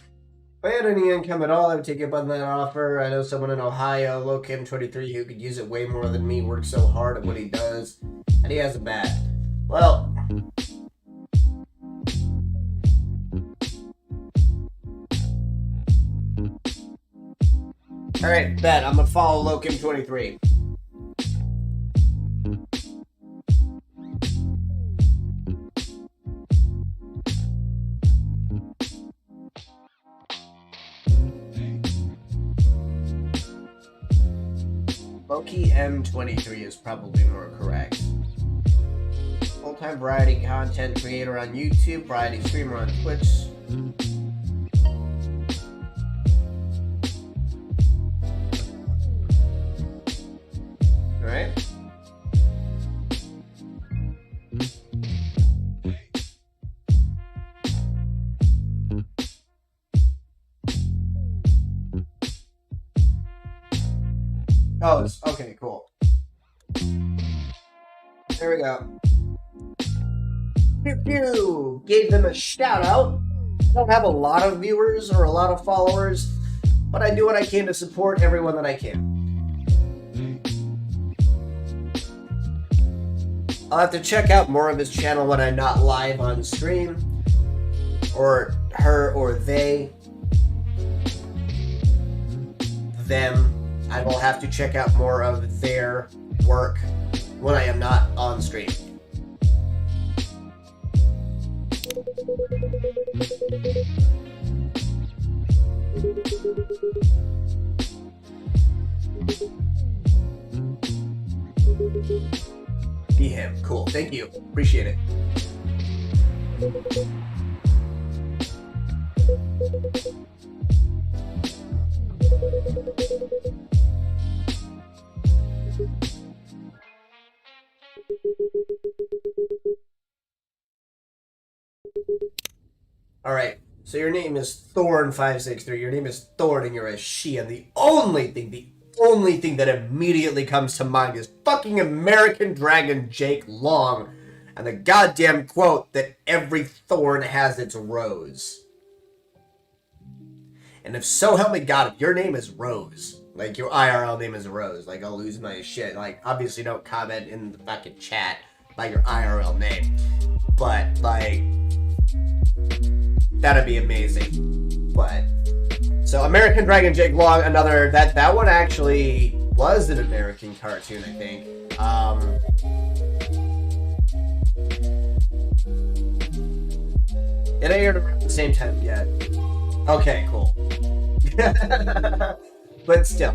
A: If I had any income at all, I would take up on that offer. I know someone in Ohio, LoCam23, who could use it way more than me, works so hard at what he does, and he has a bat. Well, alright, bet. I'm gonna follow LoCam23. Loki M23 is probably more correct. Full-time variety content creator on YouTube, variety streamer on Twitch. Alright. Oh, okay, cool. There we go. Pew pew! Gave them a shout out. I don't have a lot of viewers or a lot of followers, but I do what I can to support everyone that I can. I'll have to check out more of his channel when I'm not live on stream. Or her or they. Them. I will have to check out more of their work when I am not on stream. Be him. Cool. Thank you. Appreciate it. Alright, so your name is Thorn563. Your name is Thorn and you're a she, and the only thing that immediately comes to mind is fucking American Dragon Jake Long and the goddamn quote that every thorn has its rose. And if so help me God, if your name is Rose, like your IRL name is Rose, like I'll lose my shit. Like, obviously don't comment in the fucking chat by your IRL name. But, like, that'd be amazing. But, so American Dragon Jake Long, another, that one actually was an American cartoon, I think. It aired around the same time, yeah. Okay, cool. But still,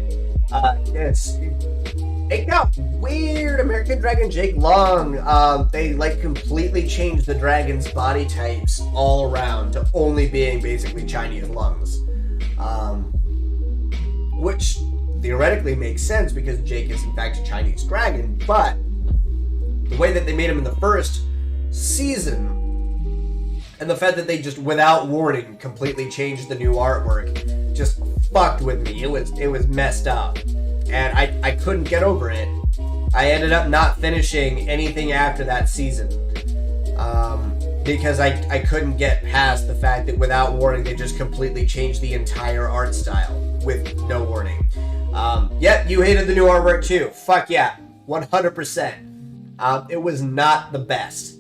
A: it got weird. American Dragon Jake Long, they like completely changed the dragon's body types all around to only being basically Chinese lungs, which theoretically makes sense because Jake is in fact a Chinese dragon. But the way that they made him in the first season, and the fact that they just, without warning, completely changed the new artwork, just fucked with me. It was messed up. And I couldn't get over it. I ended up not finishing anything after that season. Because I couldn't get past the fact that without warning, they just completely changed the entire art style with no warning. Yep, you hated the new artwork too. Fuck yeah, 100%. It was not the best.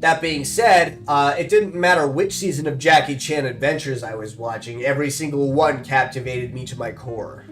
A: That being said, it didn't matter which season of Jackie Chan Adventures I was watching, every single one captivated me to my core.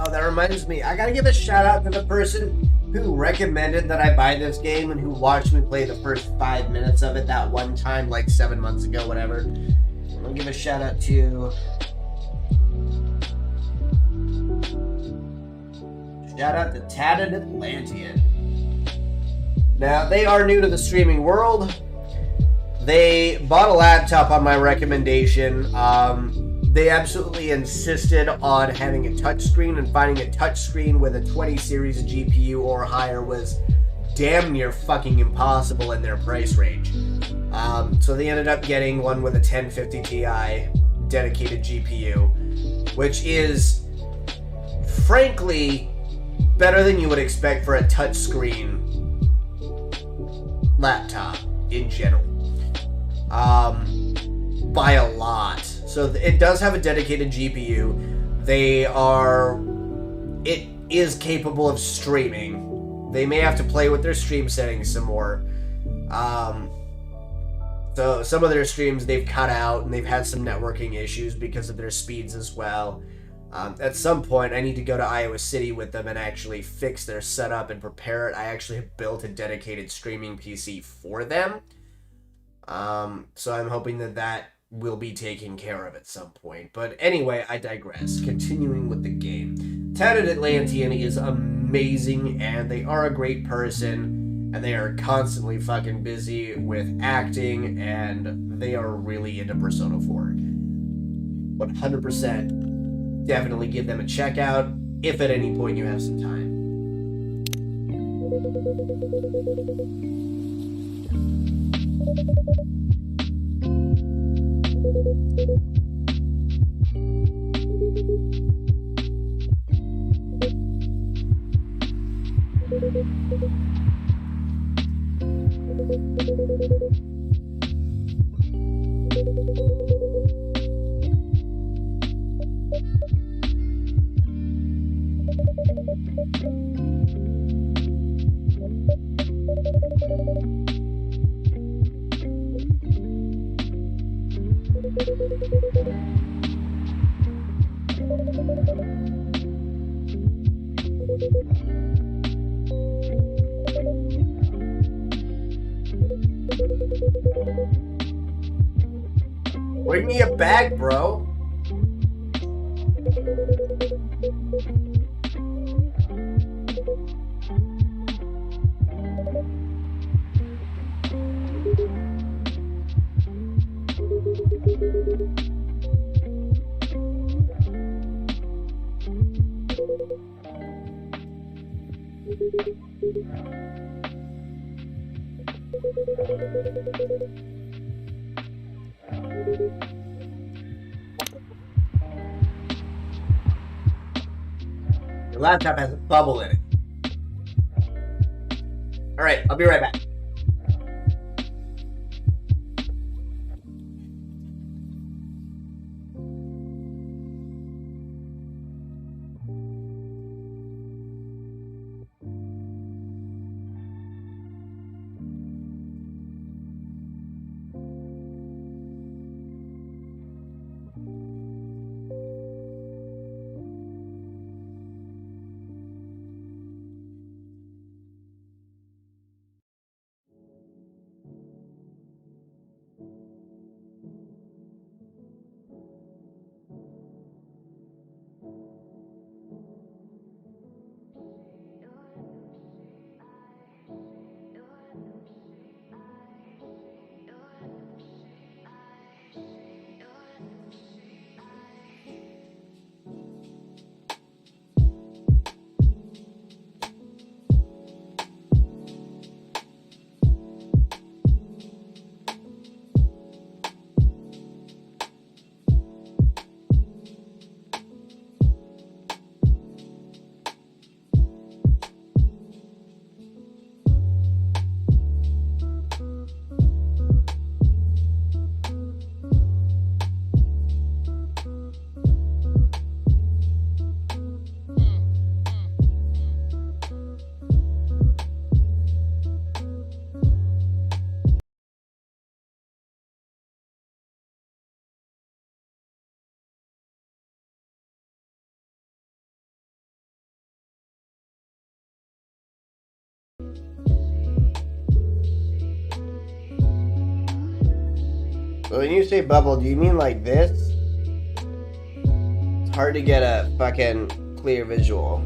A: Oh, that reminds me. I gotta give a shout out to the person who recommended that I buy this game and who watched me play the first 5 minutes of it that one time, like 7 months ago, whatever. I'm gonna give a shout out to... Shout out to tattedatlantean. Now, they are new to the streaming world. They bought a laptop on my recommendation. They absolutely insisted on having a touchscreen, and finding a touchscreen with a 20 series GPU or higher was damn near fucking impossible in their price range. So they ended up getting one with a 1050 Ti dedicated GPU, which is frankly better than you would expect for a touchscreen laptop in general. By a lot. So it does have a dedicated GPU. It is capable of streaming. They may have to play with their stream settings some more. So some of their streams they've cut out, and they've had some networking issues because of their speeds as well. At some point, I need to go to Iowa City with them and actually fix their setup and prepare it. I actually have built a dedicated streaming PC for them. So I'm hoping that will be taken care of at some point. But anyway, I digress. Continuing with the game. tattedatlantean is amazing, and they are a great person, and they are constantly fucking busy with acting, and they are really into Persona 4. 100% definitely give them a check out if at any point you have some time. Bring me a bag, bro. Your laptop has a bubble in it. Alright, I'll be right back. When you say bubble, do you mean like this? It's hard to get a fucking clear visual.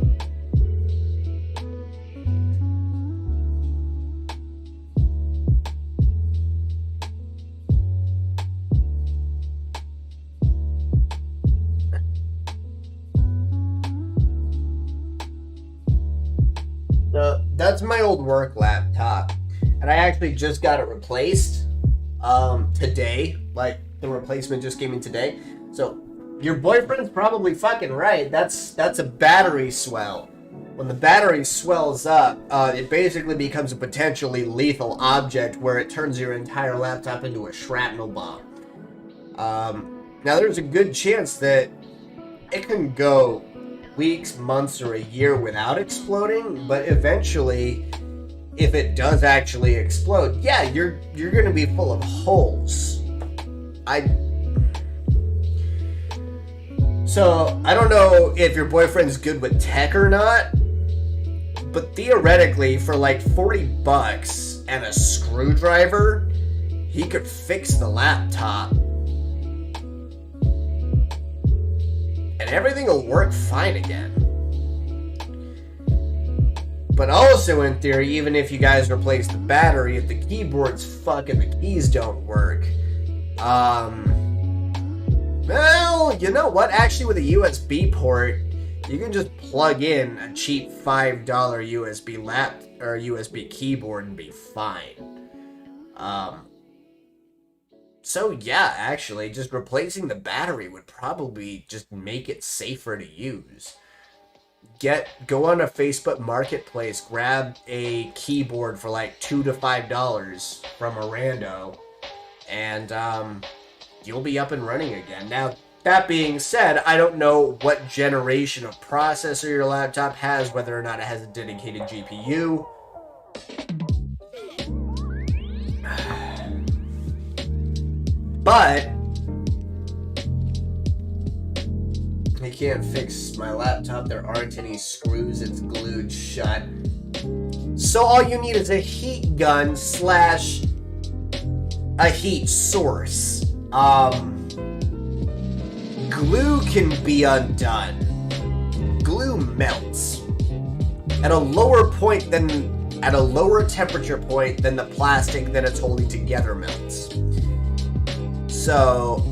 A: No, that's my old work laptop, and I actually just got it replaced today. Like, the replacement just came in today. So your boyfriend's probably fucking right. That's a battery swell. When the battery swells up, it basically becomes a potentially lethal object where it turns your entire laptop into a shrapnel bomb. Now there's a good chance that it can go weeks, months, or a year without exploding, but eventually, if it does actually explode, yeah, you're gonna be full of holes. So I don't know if your boyfriend's good with tech or not, but theoretically, for like $40 and a screwdriver, he could fix the laptop. And everything will work fine again. But also, in theory, even if you guys replace the battery, if the keyboard's fucking the keys don't work, well, you know what? Actually, with a USB port, you can just plug in a cheap $5 USB USB keyboard and be fine. So yeah, actually, just replacing the battery would probably just make it safer to use. Go on a Facebook Marketplace, grab a keyboard for like $2 to $5 from a rando, and you'll be up and running again. Now, that being said, I don't know what generation of processor your laptop has, whether or not it has a dedicated GPU. But I can't fix my laptop. There aren't any screws. It's glued shut. So all you need is a heat gun / a heat source. Glue can be undone. Glue melts at a lower temperature point than the plastic that it's holding together melts. So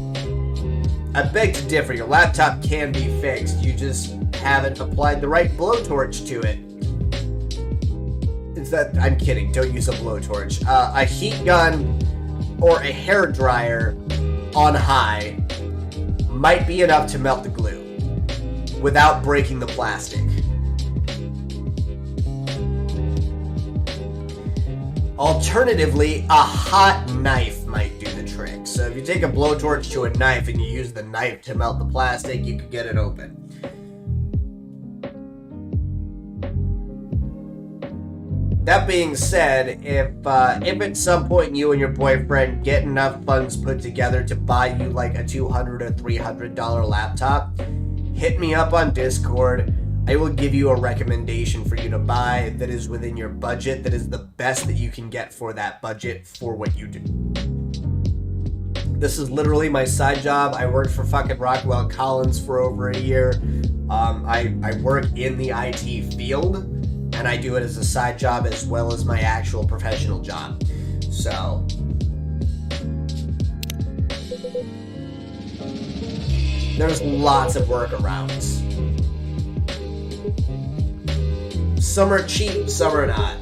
A: I beg to differ. Your laptop can be fixed. You just haven't applied the right blowtorch to it. I'm kidding. Don't use a blowtorch. A heat gun or a hair dryer on high might be enough to melt the glue without breaking the plastic. Alternatively, a hot knife might do the trick. So if you take a blowtorch to a knife and you use the knife to melt the plastic, you can get it open. That being said, if at some point you and your boyfriend get enough funds put together to buy you like a $200 or $300 laptop, hit me up on Discord. I will give you a recommendation for you to buy that is within your budget, that is the best that you can get for that budget for what you do. This is literally my side job. I worked for fucking Rockwell Collins for over a year. I work in the IT field, and I do it as a side job as well as my actual professional job. So there's lots of workarounds. Some are cheap, some are not.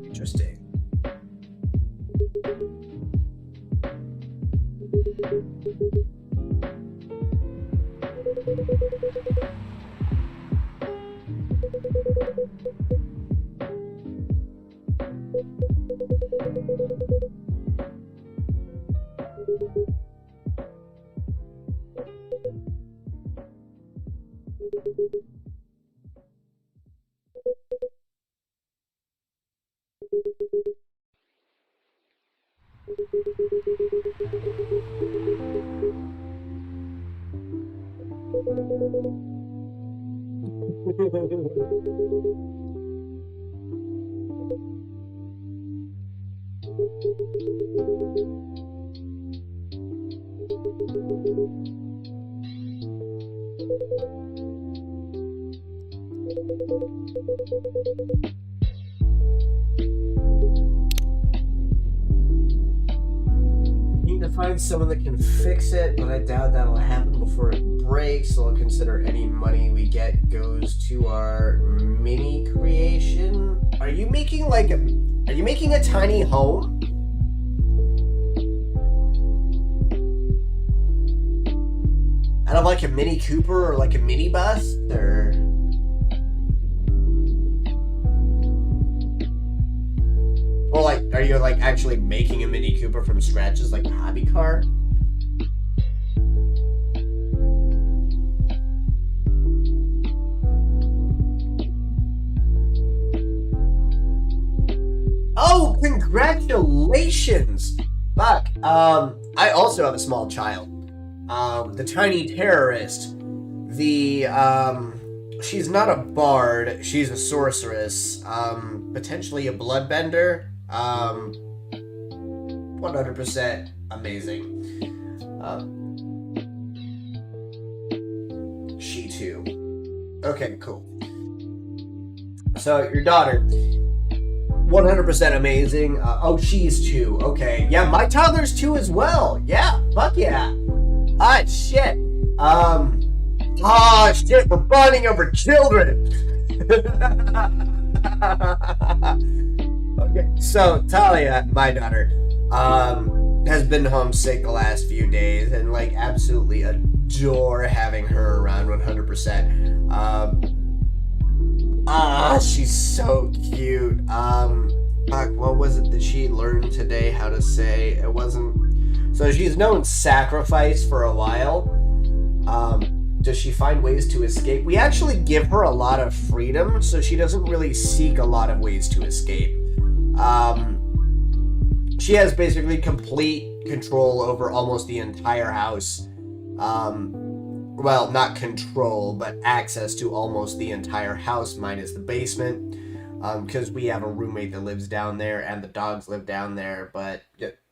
A: Interesting. Need to find someone that can fix it, but I doubt that'll happen before it breaks, so I'll consider any money we get goes to our mini creation. Are you making a tiny home? Out of like a Mini Cooper or like a mini bus? Or like, are you like actually making a Mini Cooper from scratch as like a hobby car? Oh, congratulations! Fuck. I also have a small child. The tiny terrorist. She's not a bard, she's a sorceress. Potentially a bloodbender. 100% amazing. She too. Okay, cool. So, your daughter. 100% amazing. Oh, she's 2. Okay. Yeah, my toddler's 2 as well. Yeah, fuck yeah. Ah, shit. Oh, shit, we're bonding over children. Okay, so Talia, my daughter, has been homesick the last few days and, like, absolutely adore having her around 100%. She's so cute. Fuck, what was it that she learned today how to say? It wasn't... So she's known sacrifice for a while. Does she find ways to escape? We actually give her a lot of freedom, so she doesn't really seek a lot of ways to escape. She has basically complete control over almost the entire house. Well, not control, but access to almost the entire house, minus the basement. Because we have a roommate that lives down there, and the dogs live down there, but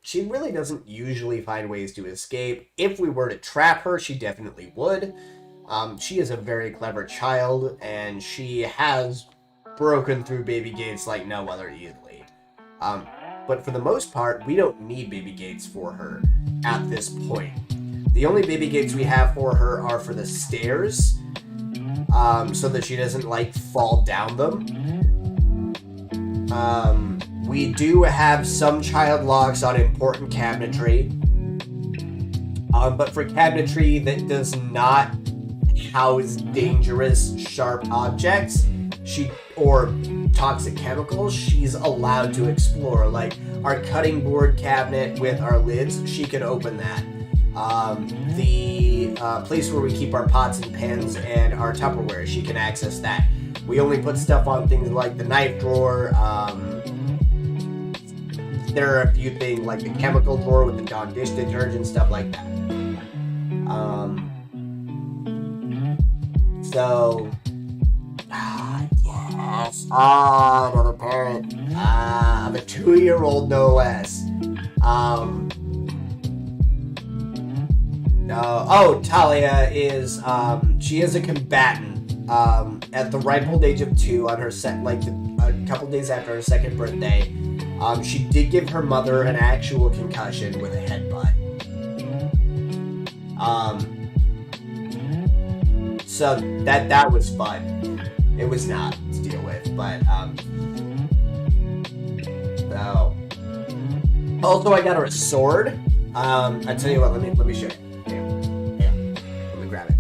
A: she really doesn't usually find ways to escape. If we were to trap her, she definitely would. She is a very clever child, and she has broken through baby gates like no other easily. But for the most part, we don't need baby gates for her at this point. The only baby gates we have for her are for the stairs, so that she doesn't, like, fall down them. We do have some child locks on important cabinetry, but for cabinetry that does not house dangerous, sharp objects, or toxic chemicals, she's allowed to explore. Like, our cutting board cabinet with our lids, she can open that. The place where we keep our pots and pans and our Tupperware, she can access that. We only put stuff on things like the knife drawer. There are a few things like the chemical drawer with the Dawn dish detergent, stuff like that. So, yes. Another parent. I'm a 2-year-old, no less. Talia is, she is a combatant. At the ripe old age of 2, on her a couple days after her 2nd birthday, she did give her mother an actual concussion with a headbutt. So that was fun. It was not to deal with, but so. Also, I got her a sword. I tell you what, let me show you. Yeah. Let me grab it.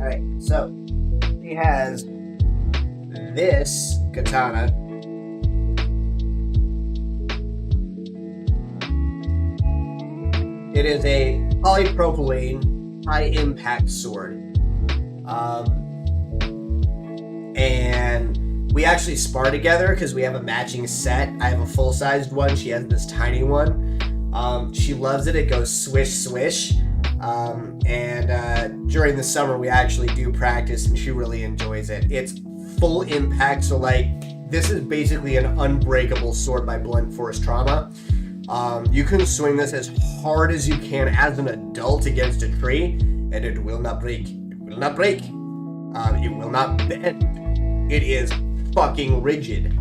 A: Alright, so she has this katana. It is a polypropylene high impact sword. And we actually spar together because we have a matching set. I have a full-sized one. She has this tiny one. She loves it. It goes swish, swish. And during the summer, we actually do practice, and she really enjoys it. It's full impact, so, like, this is basically an unbreakable sword by blunt force trauma. You can swing this as hard as you can as an adult against a tree, and it will not break. It will not break. It will not bend. It is fucking rigid.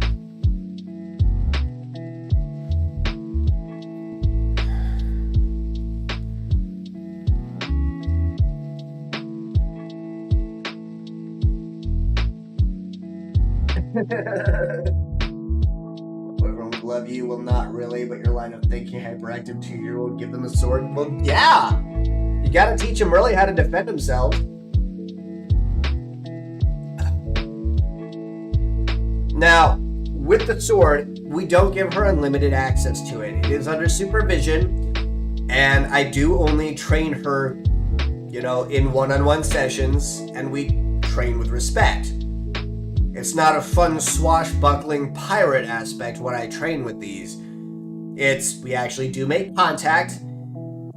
A: Everyone would love you, will not really, but your line of thinking, hyperactive 2-year-old, give them a sword. Well, yeah! You gotta teach them early how to defend themselves. Now, with the sword, we don't give her unlimited access to it. It is under supervision, and I do only train her, you know, in one-on-one sessions, and we train with respect. It's not a fun swashbuckling pirate aspect when I train with these. We actually do make contact,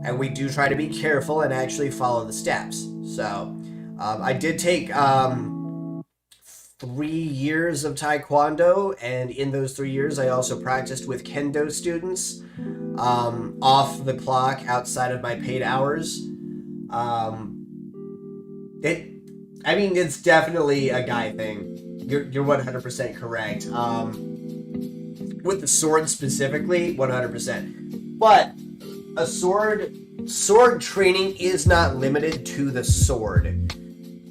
A: and we do try to be careful and actually follow the steps. So, I did take 3 years of Taekwondo, and in those 3 years, I also practiced with Kendo students off the clock outside of my paid hours. It's definitely a guy thing. You're 100% correct. With the sword specifically, 100%. But a sword training is not limited to the sword.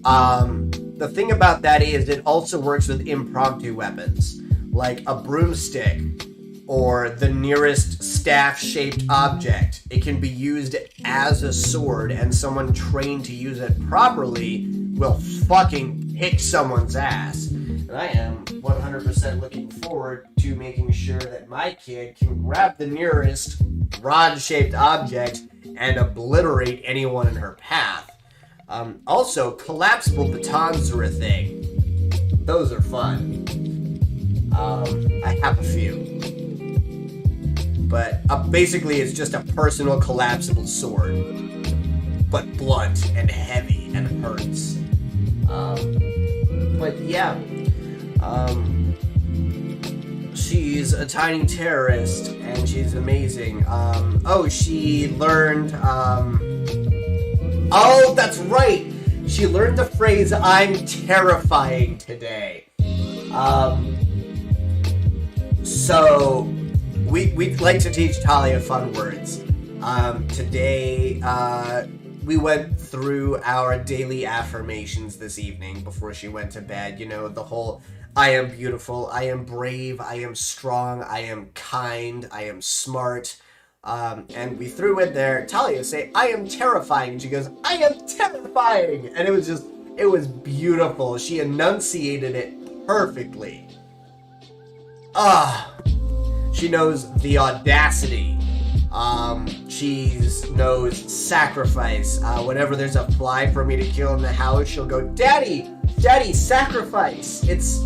A: The thing about that is it also works with impromptu weapons, like a broomstick or the nearest staff-shaped object. It can be used as a sword, and someone trained to use it properly will fucking kick someone's ass. And I am 100% looking forward to making sure that my kid can grab the nearest rod-shaped object and obliterate anyone in her path. Also, collapsible batons are a thing. Those are fun. I have a few. But basically it's just a personal collapsible sword. But blunt and heavy and hurts. But yeah. She's a tiny terrorist, and she's amazing. She learned, oh, that's right! She learned the phrase, "I'm terrifying" today. So, we'd like to teach Talia fun words. Today, we went through our daily affirmations this evening before she went to bed. You know, the whole, I am beautiful, I am brave, I am strong, I am kind, I am smart. And we threw in there, Talia say, I am terrifying. And she goes, I am terrifying. And it was beautiful. She enunciated it perfectly. She knows the audacity. She knows sacrifice. Whenever there's a fly for me to kill in the house, she'll go, Daddy, sacrifice. It's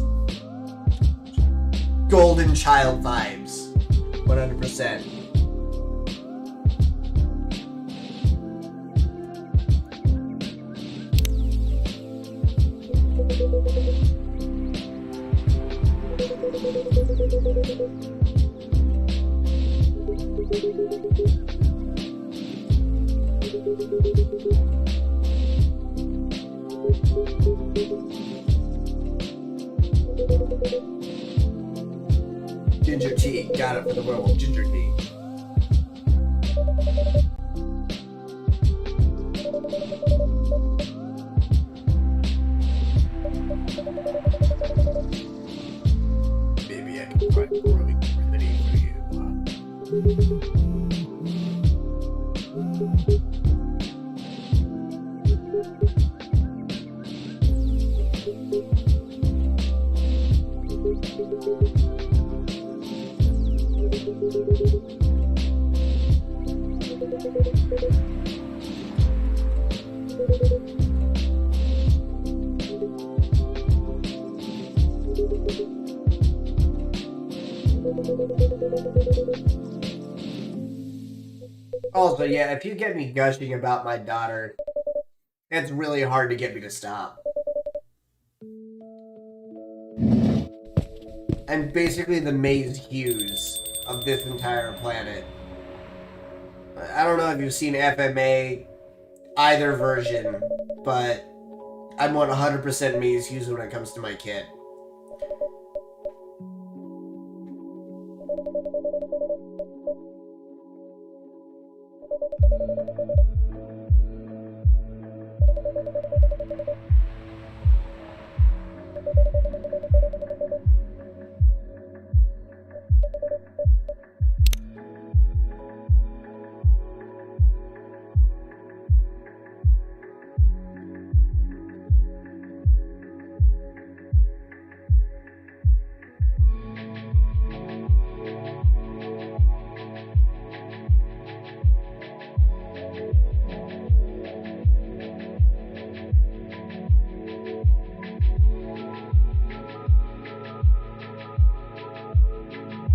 A: golden child vibes. 100%. Ginger tea. Got it for the werewolf. Ginger tea. Maybe I can find a growing remedy for you. Also, yeah, if you get me gushing about my daughter, it's really hard to get me to stop. And basically the Maze Hughes of this entire planet. I don't know if you've seen FMA. either version, but I'm 100% Mi's user when it comes to my kid.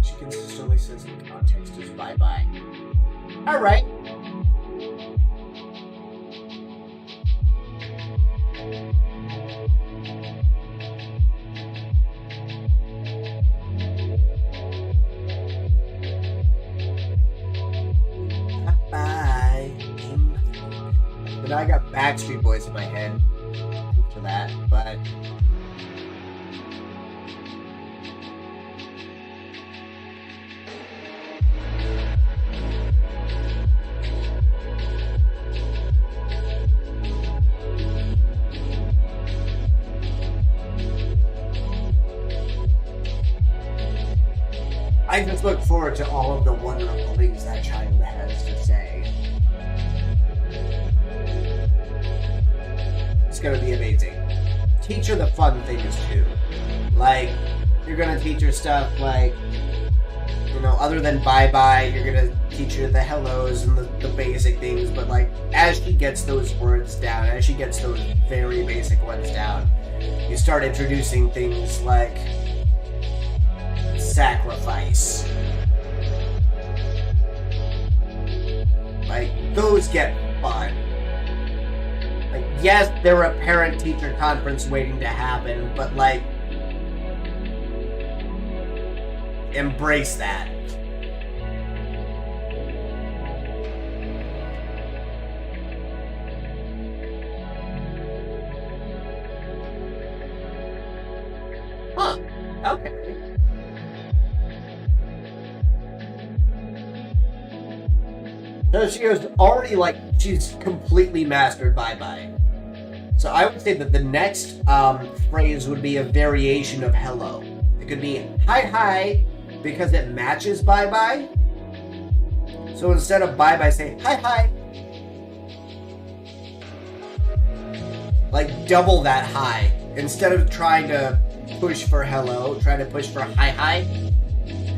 A: She consistently says in context is bye-bye. Alright. Bye. But I got Backstreet Boys in my head for that, but I just look forward to all of the wonderful things that child has to say. It's gonna be amazing. Teach her the fun things too. Like, you're gonna teach her stuff like, you know, other than bye-bye, you're gonna teach her the hellos and the basic things, but like, as she gets those words down, as she gets those very basic ones down, you start introducing things like sacrifice. Like, those get fun. Like, yes, there are a parent-teacher conference waiting to happen, but like, embrace that. Huh. Okay. So she was already like, she's completely mastered bye-bye. So I would say that the next phrase would be a variation of hello. It could be hi, because it matches bye-bye. So instead of bye-bye, say hi. Like double that hi. Instead of trying to push for hello, try to push for hi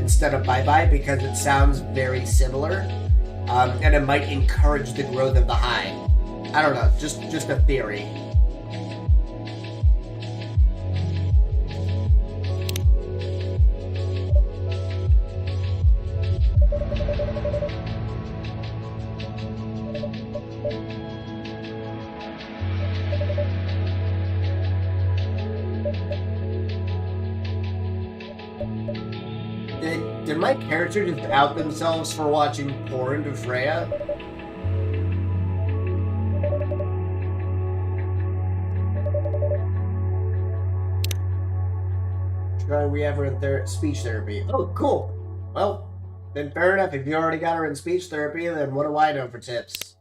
A: instead of bye-bye, because it sounds very similar. And it might encourage the growth of the hi. I don't know, just a theory. Did my character just out themselves for watching porn to Freya? Try we have her in speech therapy. Oh, cool. Well, then fair enough. If you already got her in speech therapy, then what do I know for tips?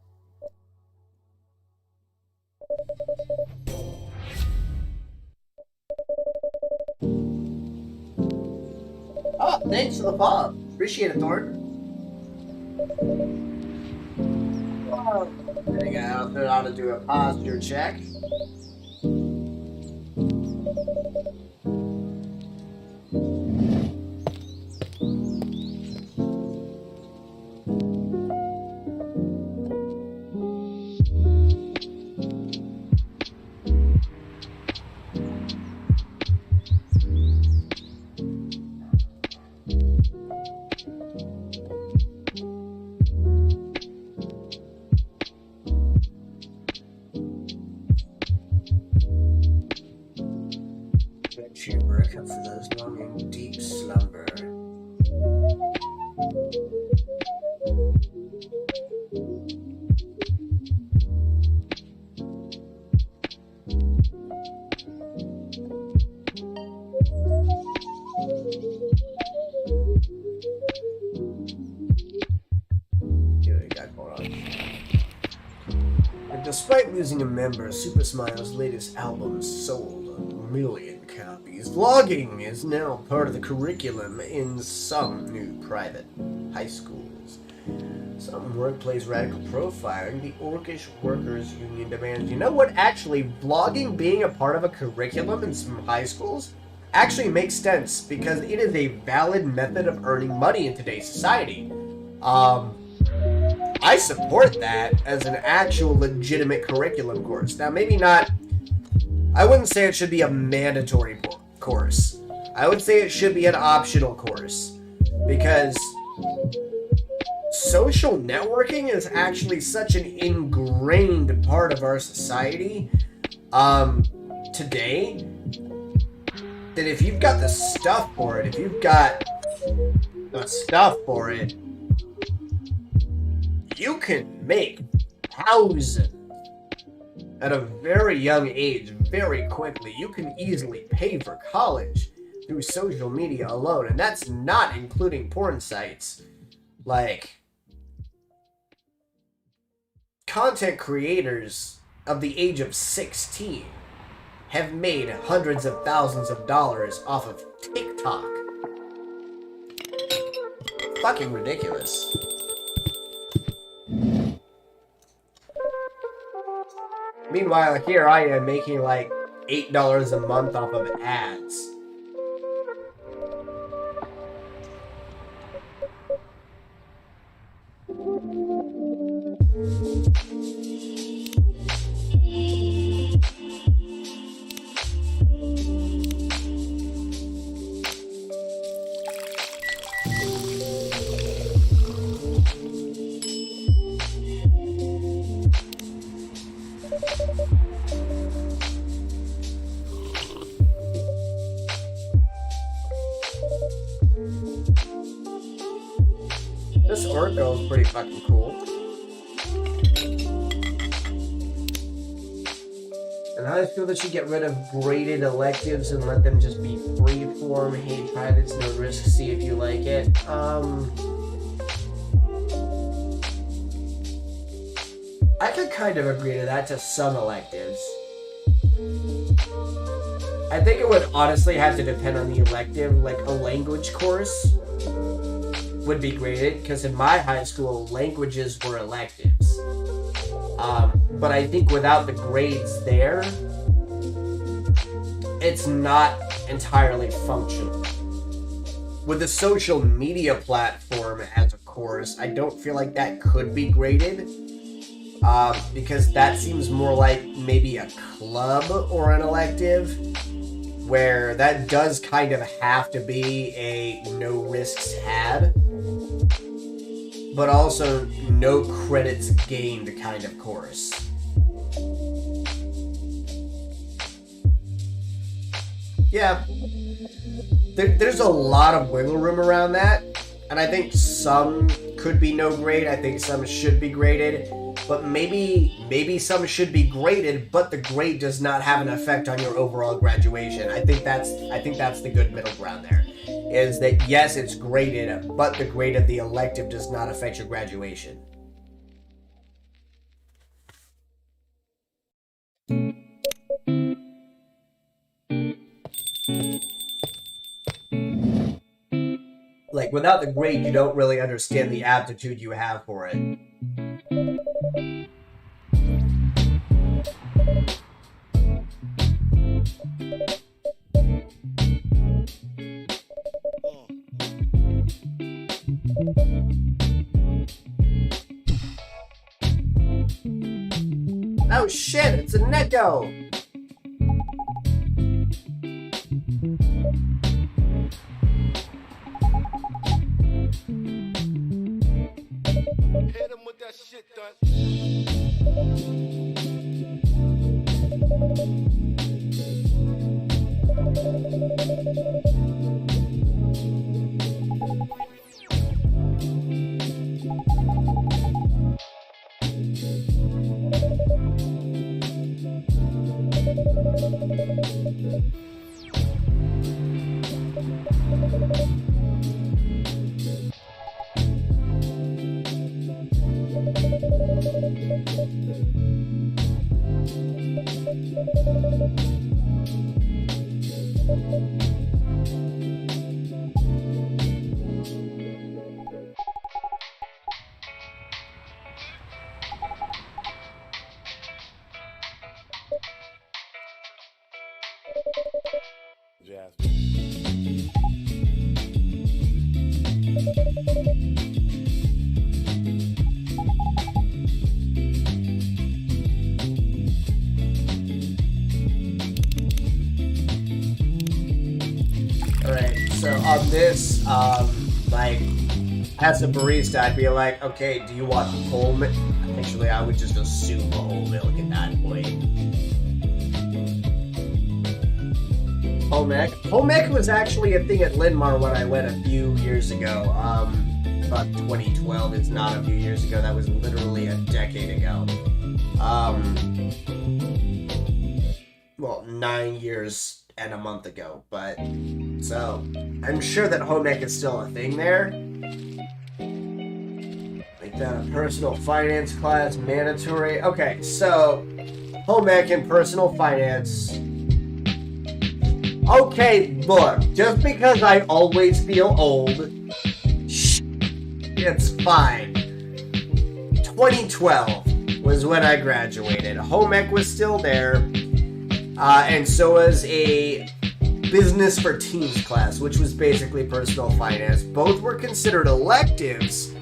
A: Oh, thanks for the follow. Appreciate it, Thornton. Then I got how to do a posture check. Despite losing a member, Super Smile's latest album sold 1 million copies. Vlogging is now part of the curriculum in some new private high schools. Some workplace radical profiling, the Orcish Workers Union demands. You know what? Actually, vlogging being a part of a curriculum in some high schools actually makes sense because it is a valid method of earning money in today's society. I support that as an actual legitimate curriculum course. Now, maybe not. I wouldn't say it should be a mandatory course. I would say it should be an optional course because social networking is actually such an ingrained part of our society today that if you've got the stuff for it, you can make thousands at a very young age very quickly. You can easily pay for college through social media alone, and that's not including porn sites. Like, content creators of the age of 16 have made hundreds of thousands of dollars off of TikTok. Fucking ridiculous. Meanwhile, here I am making like $8 a month off of ads. This Oracle is pretty fucking cool. In high school, they should get rid of graded electives and let them just be free-form. Hey, try this, no risk, see if you like it. I could kind of agree to that to some electives. I think it would honestly have to depend on the elective. Like, a language course would be graded, because in my high school, languages were electives. But I think without the grades there, it's not entirely functional. With the social media platform as a course, I don't feel like that could be graded, because that seems more like maybe a club or an elective, where that does kind of have to be a no risks had, but also no credits gained kind of course. Yeah, there's a lot of wiggle room around that, and I think some could be no grade. I think some should be graded, but maybe some should be graded, but the grade does not have an effect on your overall graduation. I think that's the good middle ground there. Is that yes, it's graded, but the grade of the elective does not affect your graduation. Like, without the grade, you don't really understand the aptitude you have for it. Oh shit, it's a Neko!
C: Hit him with that shit, done.
A: Alright, so on this, like, as a barista, I'd be like, okay, do you want whole milk? Actually, I would just assume whole milk at that point. Home ec? Home ec was actually a thing at Linmar when I went a few years ago. About 2012 is not a few years ago. That was literally a decade ago. Well, 9 years and a month ago, but so I'm sure that home ec is still a thing there. Make that a personal finance class, mandatory. Okay, so home ec and personal finance. Okay, look, just because I always feel old, it's fine. 2012 was when I graduated. Home ec was still there, and so was a business for teens class, which was basically personal finance. Both were considered electives,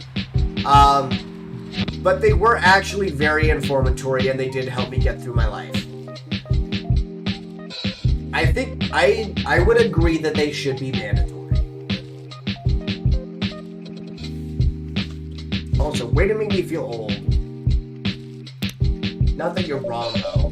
A: but they were actually very informatory, and they did help me get through my life. I think I would agree that they should be mandatory. Also, way to make me feel old. Not that you're wrong, though.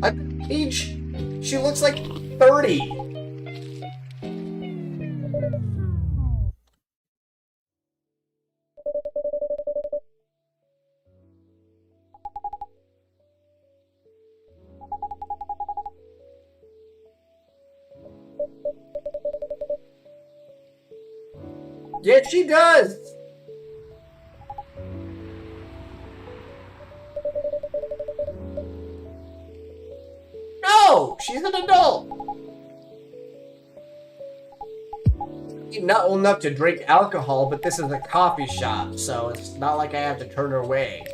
A: At age, she looks like 30. Yes, she does! No! She's an adult! She's not old enough to drink alcohol, but this is a coffee shop, so it's not like I have to turn her away.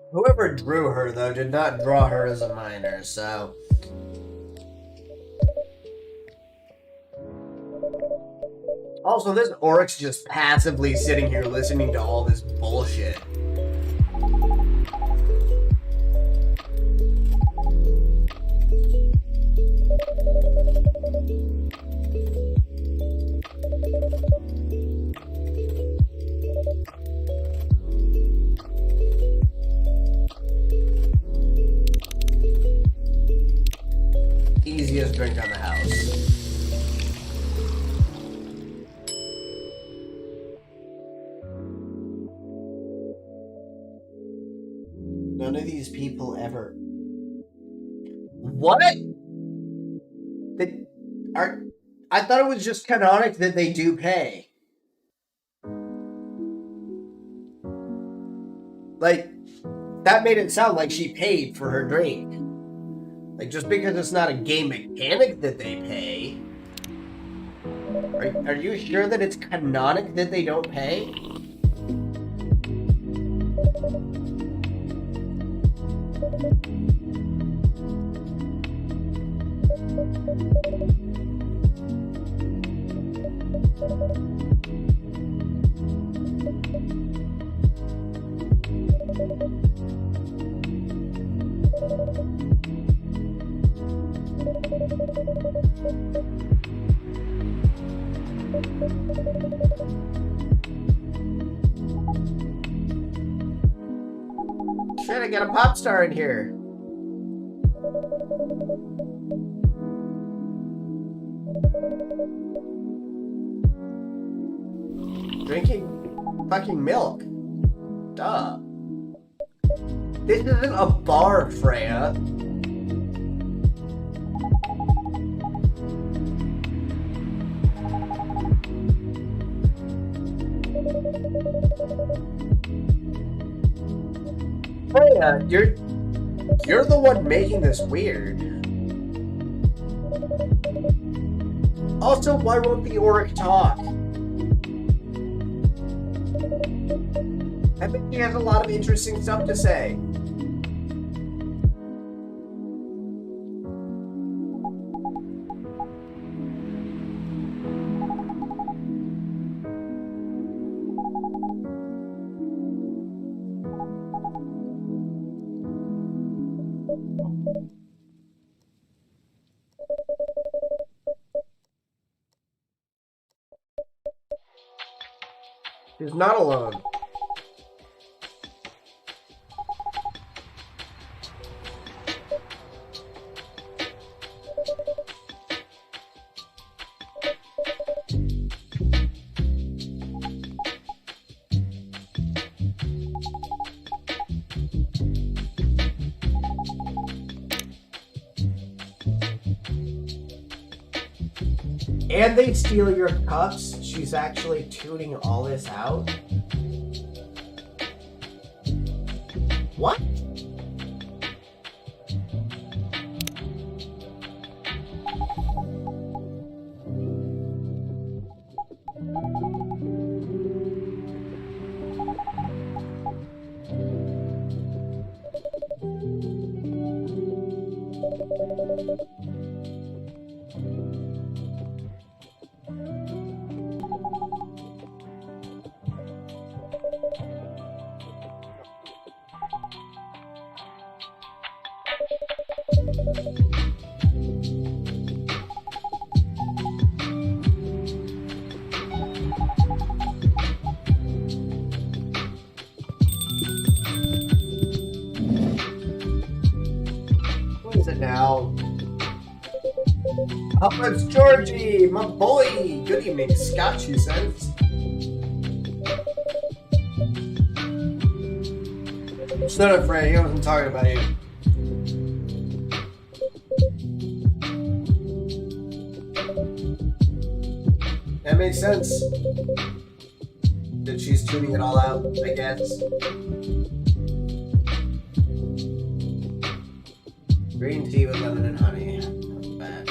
A: Whoever drew her, though, did not draw her as a minor, so... Also, this Oryx just passively sitting here listening to all this bullshit. Easiest drink on the house. None of these people ever... What? They are... I thought it was just canonic that they do pay. Like, that made it sound like she paid for her drink. Like, just because it's not a game mechanic that they pay. Are you sure that it's canonic that they don't pay? Shit, I got a pop star in here. Drinking fucking milk. Duh. This isn't a bar, Freya. Freya, you're the one making this weird. Also, why won't the Auric talk? I think he has a lot of interesting stuff to say. He's not alone. And they steal your cups? She's actually tuning all this out? What? Now. Oh, it's Georgie, my boy. Good evening, Scott, she says. Shut up, Fred. He wasn't talking about you. That makes sense. That she's tuning it all out, I guess. Green tea with lemon and honey. Not bad.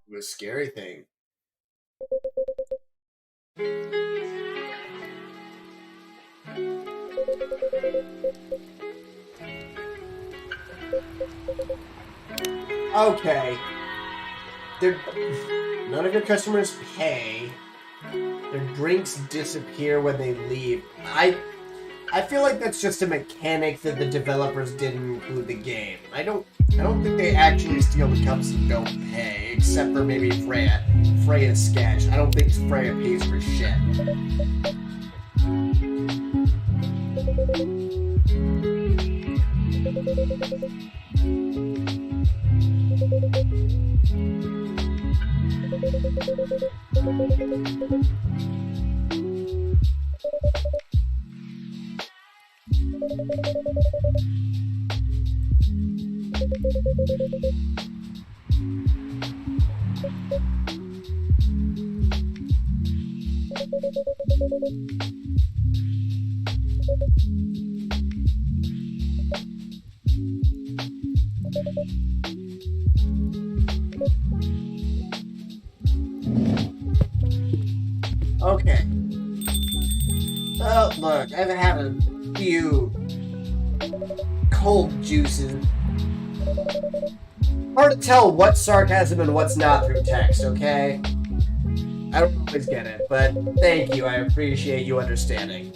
A: The scary thing Okay. None of your customers pay. Their drinks disappear when they leave. I feel like that's just a mechanic that the developers didn't include the game. I don't think they actually steal the cups and don't pay, except for maybe Freya. Freya's sketch. I don't think Freya pays for shit. Okay. Well, look, I've had a few cold juices. Hard to tell what's sarcasm and what's not through text, okay? I don't always get it, but thank you. I appreciate you understanding.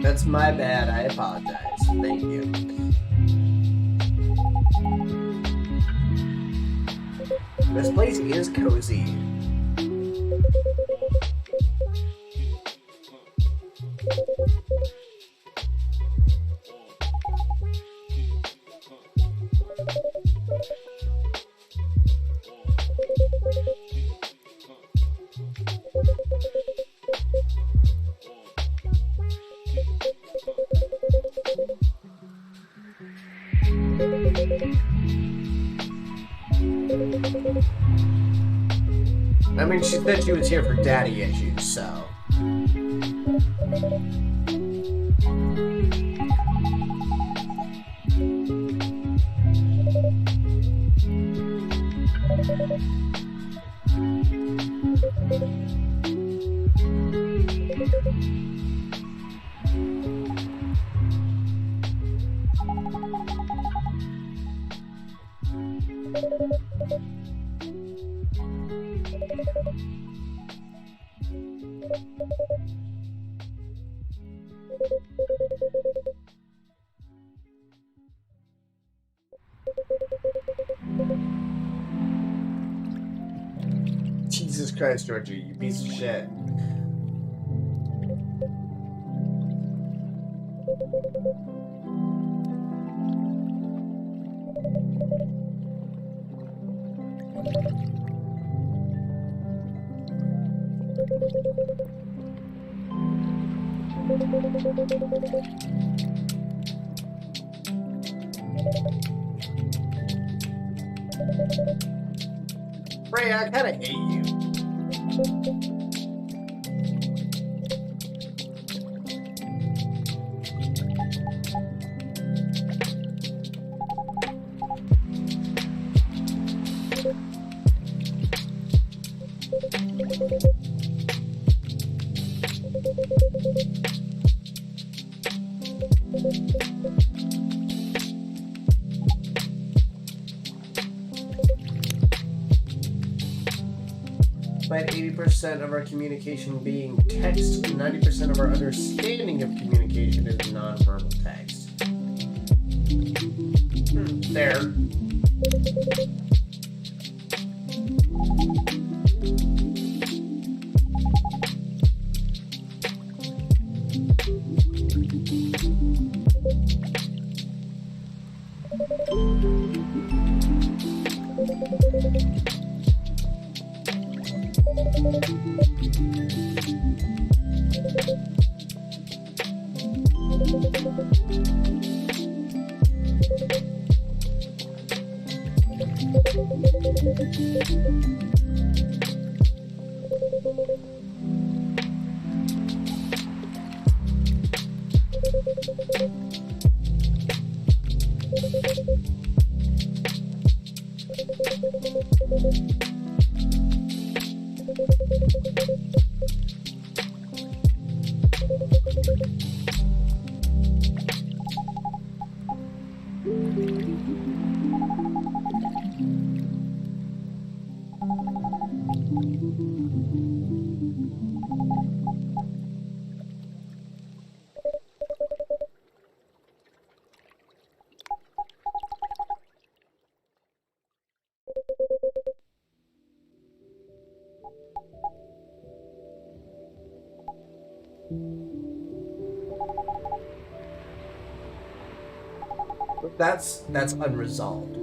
A: That's my bad. I apologize. Thank you. This place is cozy. I mean, she said she was here for daddy issues, so... Jesus Christ, Georgie, you piece of shit. Freya, I kinda hate you. Despite 80% of our communication being text, 90% of our understanding of communication is nonverbal text. There. That's unresolved.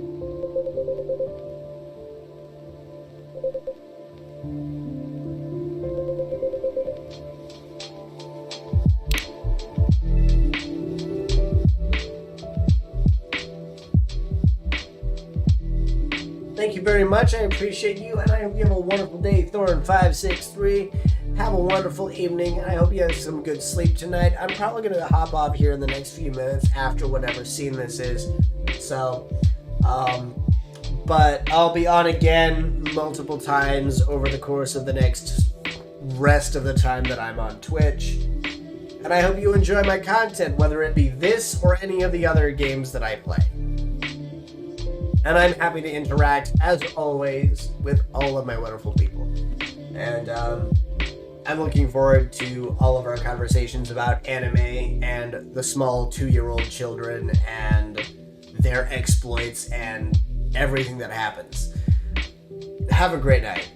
A: Thank you very much. I appreciate you, and I hope you have a wonderful day, Thorin563. Have a wonderful evening, and I hope you have some good sleep tonight. I'm probably going to hop off here in the next few minutes after whatever scene this is. So, but I'll be on again multiple times over the course of the next rest of the time that I'm on Twitch. And I hope you enjoy my content, whether it be this or any of the other games that I play. And I'm happy to interact, as always, with all of my wonderful people. And I'm looking forward to all of our conversations about anime and the small 2-year-old children and their exploits and everything that happens. Have a great night.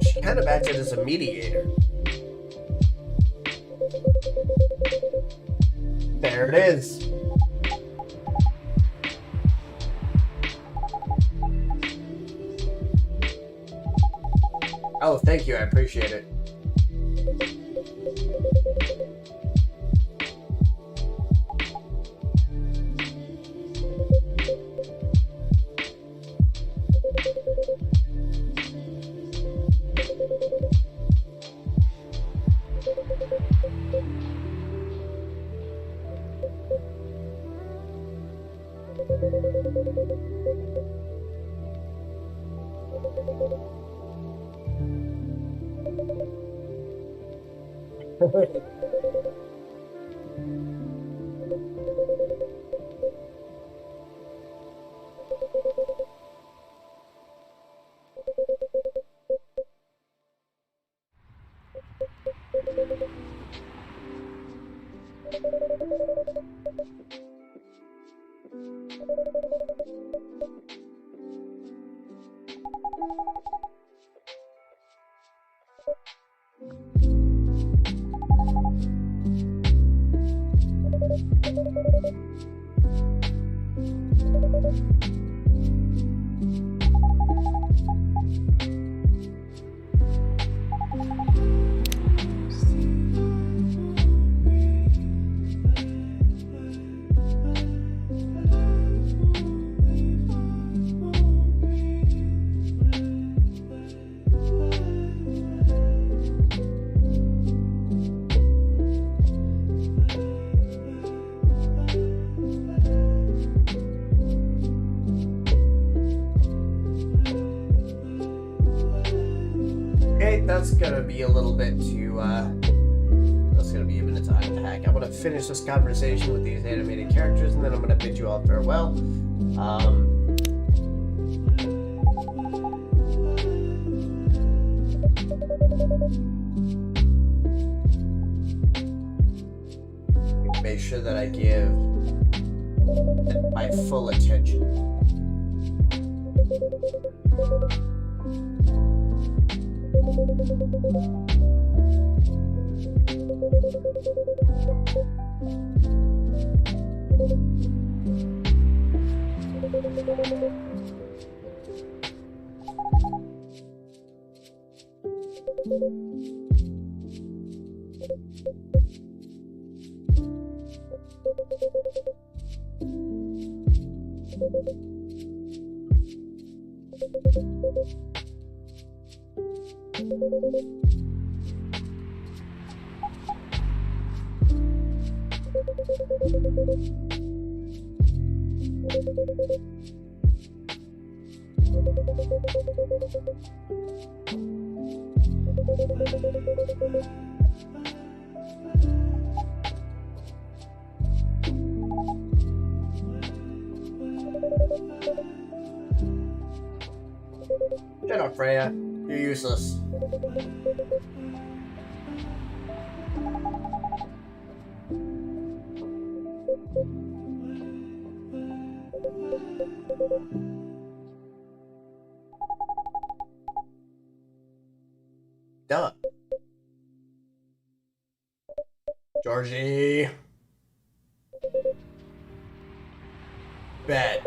A: She kind of acted as a mediator. There it is. Oh, thank you. I appreciate it. That's gonna be a little bit too, that's gonna be a minute to unpack. I'm gonna finish this conversation with these animated characters, and then I'm gonna bid you all farewell. Make sure that I give my full attention. Shut up, Freya. You're useless. Duh. Georgie. Bed.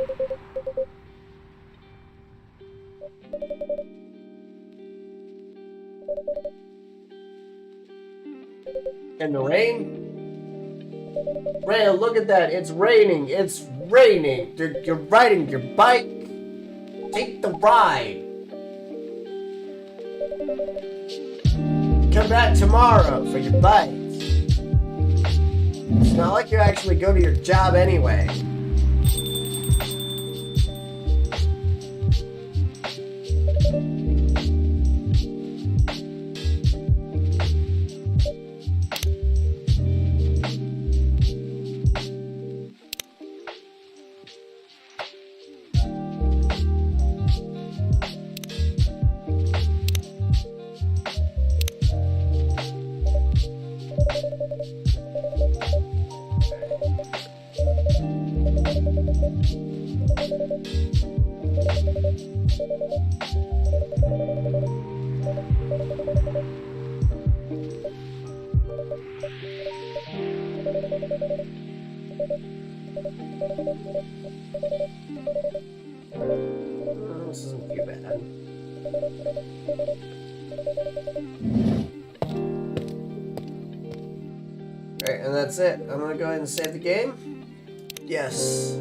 A: In the rain? Freya, look at that. It's raining. It's raining. You're riding your bike. Take the ride. Come back tomorrow for your bike. It's not like you actually go to your job anyway. This isn't too bad. Alright, and that's it. I'm gonna go ahead and save the game. Yes.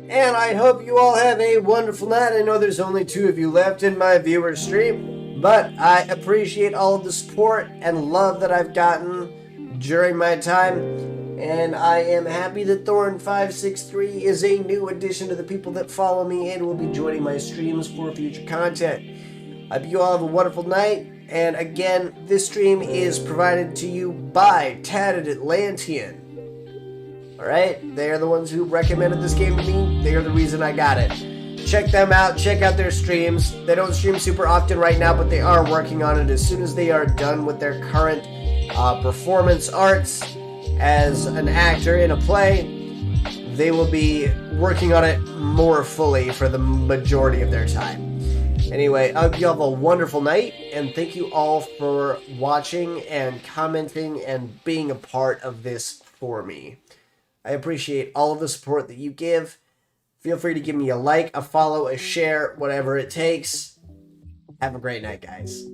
A: And I hope you all have a wonderful night. I know there's only 2 of you left in my viewer stream, but I appreciate all of the support and love that I've gotten during my time. And I am happy that Thorn563 is a new addition to the people that follow me and will be joining my streams for future content. I hope you all have a wonderful night. And again, this stream is provided to you by tattedatlantean. Alright? They are the ones who recommended this game to me. They are the reason I got it. Check them out. Check out their streams. They don't stream super often right now, but they are working on it. As soon as they are done with their current performance arts as an actor in a play, they will be working on it more fully for the majority of their time. Anyway, I hope you have a wonderful night, and thank you all for watching and commenting and being a part of this for me. I appreciate all of the support that you give. Feel free to give me a like, a follow, a share, whatever it takes. Have a great night, guys.